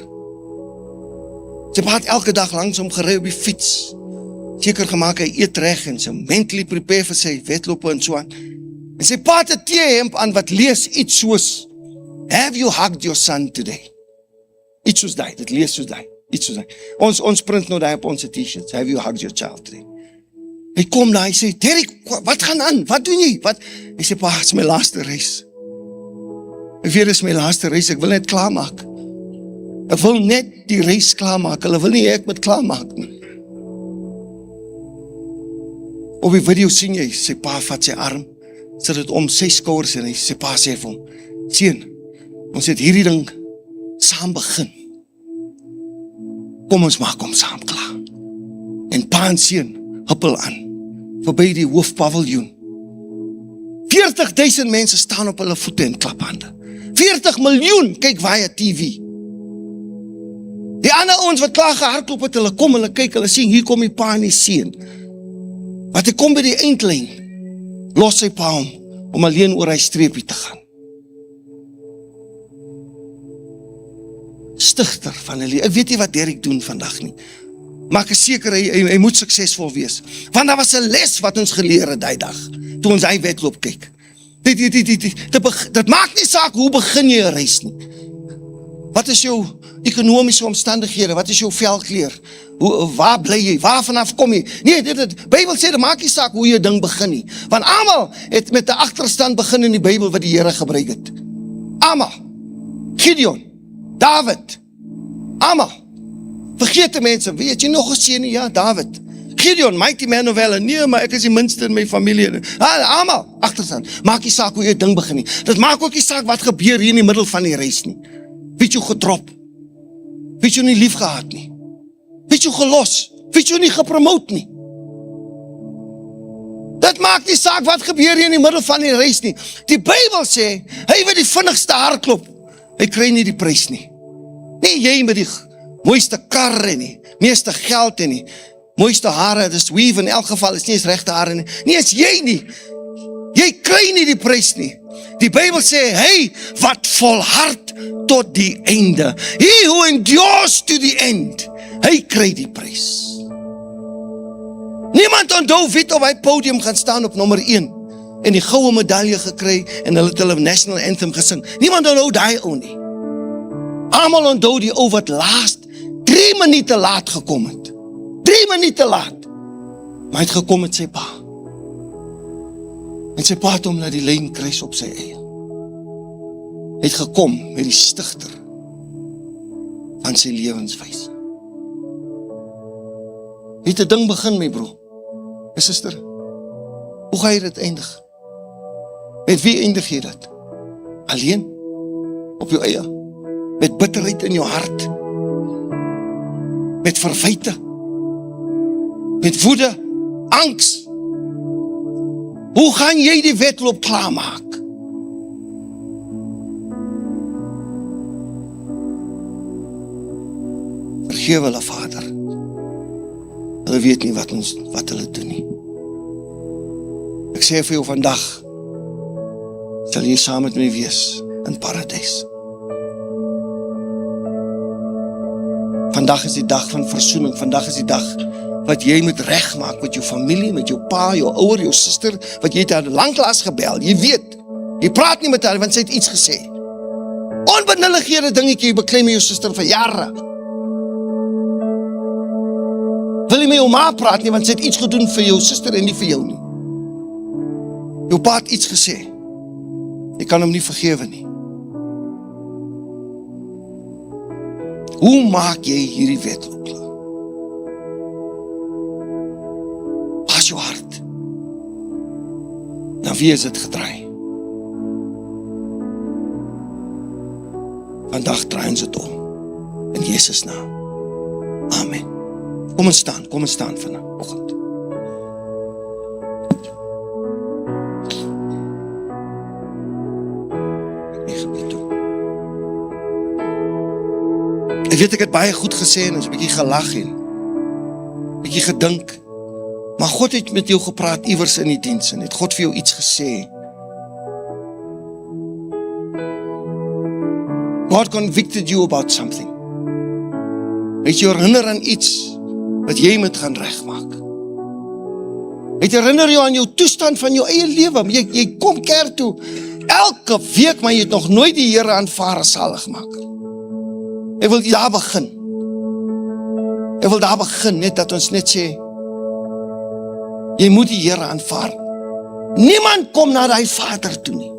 Sy pa het elke dag langs hom gery op die fiets, seker gemaak hy eet reg, en sy mentally prepare vir sy wedlope en so aan. En sy pa het 'n T-hemp aan wat lees iets soos, have you hugged your son today? Iets soos die, dit lees soos die, iets soos die. Ons print nou die op onze t-shirts, have you hugged your child today? Hy kom daar, hy sê, Derek, wat gaan aan? Wat doen jy? Hy sê, pa, het is my laaste reis. Ek weet, het is my laaste reis, ek wil net klaarmaak. Ek wil net die reis klaarmaak, hulle wil nie ek moet klaarmaak nie. Op die video sien jy, sy pa vat sy arm, sit het om sy skouers en sy pa sê vir hom, seun, ons het hierdie ding saam begin. Kom ons maak hom saam klaar. En pa en seun huppel aan, verby die hoofpaviljoen. 40,000 mense staan op hulle voete en klap hande. 40 miljoen kyk via TV. Die ander ouens wat klaar gehardloop het, hulle kom, hulle kyk, hulle sien, hier kom die pa en die seun. Wat hy kom by die eindlyn, los sy pa om alleen oor hy streepie te gaan. Stigter van hulle, ek weet nie wat Derek doen vandag nie, maar ek is seker, hy moet suksesvol wees, want daar was 'n les wat ons geleer het die dag, toe ons hy wedloop kyk. Dit maak nie saak hoe begin jy 'n reis nie. Wat is jou ekonomiese omstandighede? Wat is jou velkleur? Waar bly jy? Waar vanaf kom jy? Nee, Bybel sê, dit maak nie saak hoe jy ding begin nie. Want almal het met 'n agterstand begin in die Bybel wat die Here gebruik het. Almal. Gideon, David, almal. Vergeet die mense, weet jy nog gesien nie? Ja, David. Gideon, mighty man of valor. Nee, maar ek is die minste in my familie. Almal, agterstand. Maak nie saak hoe jy ding begin nie. Dit maak ook nie saak wat gebeur hier in die middel van die reis nie. Wie het jou gedrop? Wie het jou nie lief gehad nie? het jou gelos, het jou nie gepromoot nie. Dit maak nie saak wat gebeur hier in die middel van die reis nie. Die Bybel sê, hy wat die vinnigste hardklop, hy kry nie die prys nie. Nie jy met die mooiste karre nie, meeste geld nie, mooiste hare, dis weave in elk geval, is nie eens regte hare nie. Nie is jy nie. Jy kry nie die prys nie. Die Bybel sê, hy wat volhard tot die einde. He who endures to the end. Hy kry die prys. Niemand onthou wie op hy podium gaan staan op nommer 1 en die goue medalje gekry en hulle het hulle national anthem gesing. Niemand onthou daai ou nie. Almal onthou die ou wat laast 3 minute laat gekom het. 3 minute laat. Maar hy het gekom met sy pa. En sy pa het hom na die lynkruis op sy eie. Hy het gekom met die stigter van sy lewenswys. Jy het 'n ding begin, my broer. My suster. Hoe ga jy dit eindig? Met wie eindig jy dit? Alleen? Op jou eie? Met bitterheid in jou hart? Met verwyte? Met woede? Angs? Hoe gaan jy die wedloop klaarmaak? Vergewe hulle, Vader. Hulle weet nie wat hulle doen nie. Ek sê vir jou vandag, sal jy saam met my wees in paradys. Vandag is die dag van versoening. Vandag is die dag wat jy moet regmaak met jou familie, met jou pa, jou ouer, jou suster, wat jy het haar lanklaas gebel. Jy weet, jy praat nie met haar, want sy het iets gesê. Onbenullighede dingetjie, jy beklei met jou suster vir jare. Wil jy met jou ma praat nie, want sy het iets gedoen vir jou suster en nie vir jou nie. Jou pa het iets gesê. Jy kan hom nie vergewe nie. Hoe maak jy hierdie wedloop klaar? Pas jou hart. Na wie is dit gedraai? Vandag draai ons dit om. In Jesus naam. Amen. Kom ons staan vanoggend. Ek weet ek het baie goed gesê en ons 'n bietjie gelag en bietjie gedink. Maar God het met jou gepraat iewers in die diens en het God vir jou iets gesê. God convicted you about something. Het jou herinner aan iets wat jy moet gaan regmaak. Het herinner jou aan jou toestand van jou eie lewe. Jy kom kerk toe elke week, maar jy het nog nooit die Here aanvaar as saligmaker. Ek wil daar begin. Ek wil daar begin, net dat ons net sê, jy moet die Here aanvaar. Niemand kom na die Vader toe nie,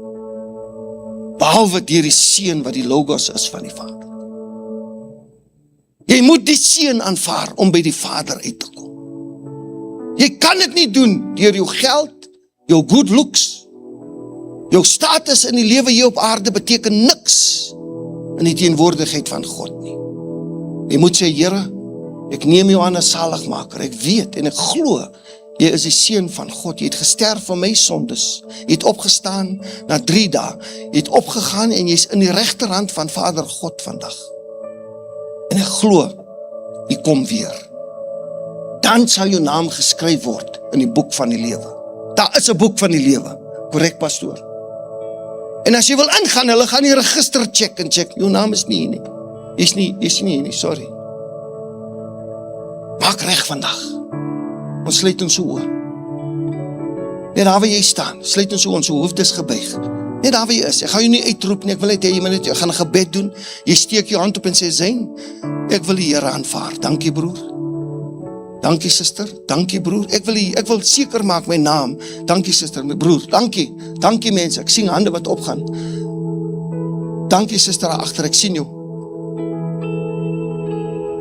behalwe deur die Seun wat die Logos is van die Vader. Jy moet die Seun aanvaar om by die Vader uit te kom. Jy kan dit nie doen deur jou geld, jou good looks, jou status in die lewe hier op aarde beteken niks in die teenwoordigheid van God nie. Jy moet sê, Here, ek neem jou aan as saligmaker. Ek weet en ek glo, jy is die Seun van God. Jy het gesterf vir my sondes. Jy het opgestaan na 3 dae. Jy het opgegaan en jy is in die regterhand van Vader God vandag. En ek glo, jy kom weer. Dan sal jou naam geskryf word in die boek van die lewe. Daar is 'n boek van die lewe. Korrek, pastoor. En as jy wil ingaan, hulle gaan die register check, jou naam is nie hier nie. Jy is nie hier nie, sorry. Maak reg vandag. Ons sluit ons oë. Net daar waar jy staan, sluit ons oë, ons hoofdes gebuig. Net daar waar jy is, ek gaan jou nie uitroep nie, ek wil net hê jy moet net, ek gaan 'n gebed doen, jy steek jou hand op en sê, Zain, ek wil die Here aanvaar, dankie broer. Dankie suster, dankie broer, ek wil seker maak my naam, dankie suster, my broer, dankie mense, ek sien hande wat opgaan. Dankie suster daar agter, ek sien jou.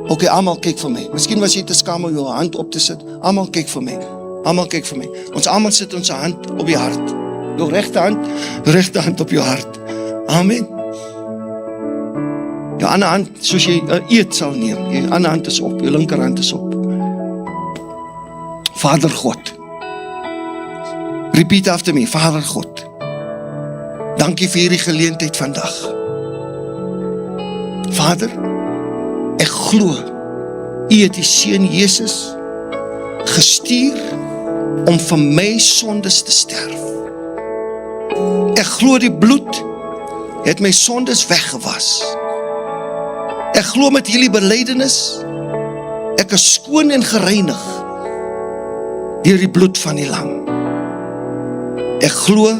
Ok, almal kyk vir my, miskien was jy te skaam om jou hand op te sit, almal kyk vir my, ons almal sit ons hand op die hart, jou regte hand op jou hart, amen. Jou ander hand, soos jy eet sal neem, jou ander hand is op, jou linkerhand is op. Vader God, repeat after me, Vader God, dankie vir hierdie geleentheid vandag. Vader, ek glo, U het die Seun Jesus gestuur om vir my sondes te sterf. Ek glo die bloed het my sondes weggewas. Ek glo met hierdie belydenis, ek is skoon en gereinig deur die bloed van die lam. Ek glo,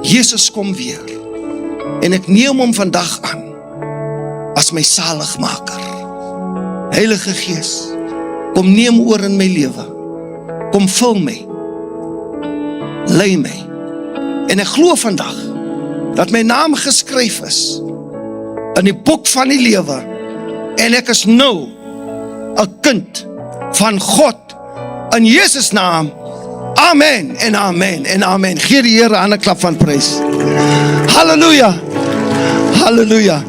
Jesus kom weer, en ek neem hom vandag aan, as my saligmaker. Heilige Gees, kom neem oor in my lewe, kom vul my, lei my, en ek glo vandag, dat my naam geskryf is, in die boek van die lewe, en ek is nou, 'n kind van God, in Jesus naam, amen, en amen, en amen. Gee die Here 'n ander klap van prys. Halleluja, halleluja.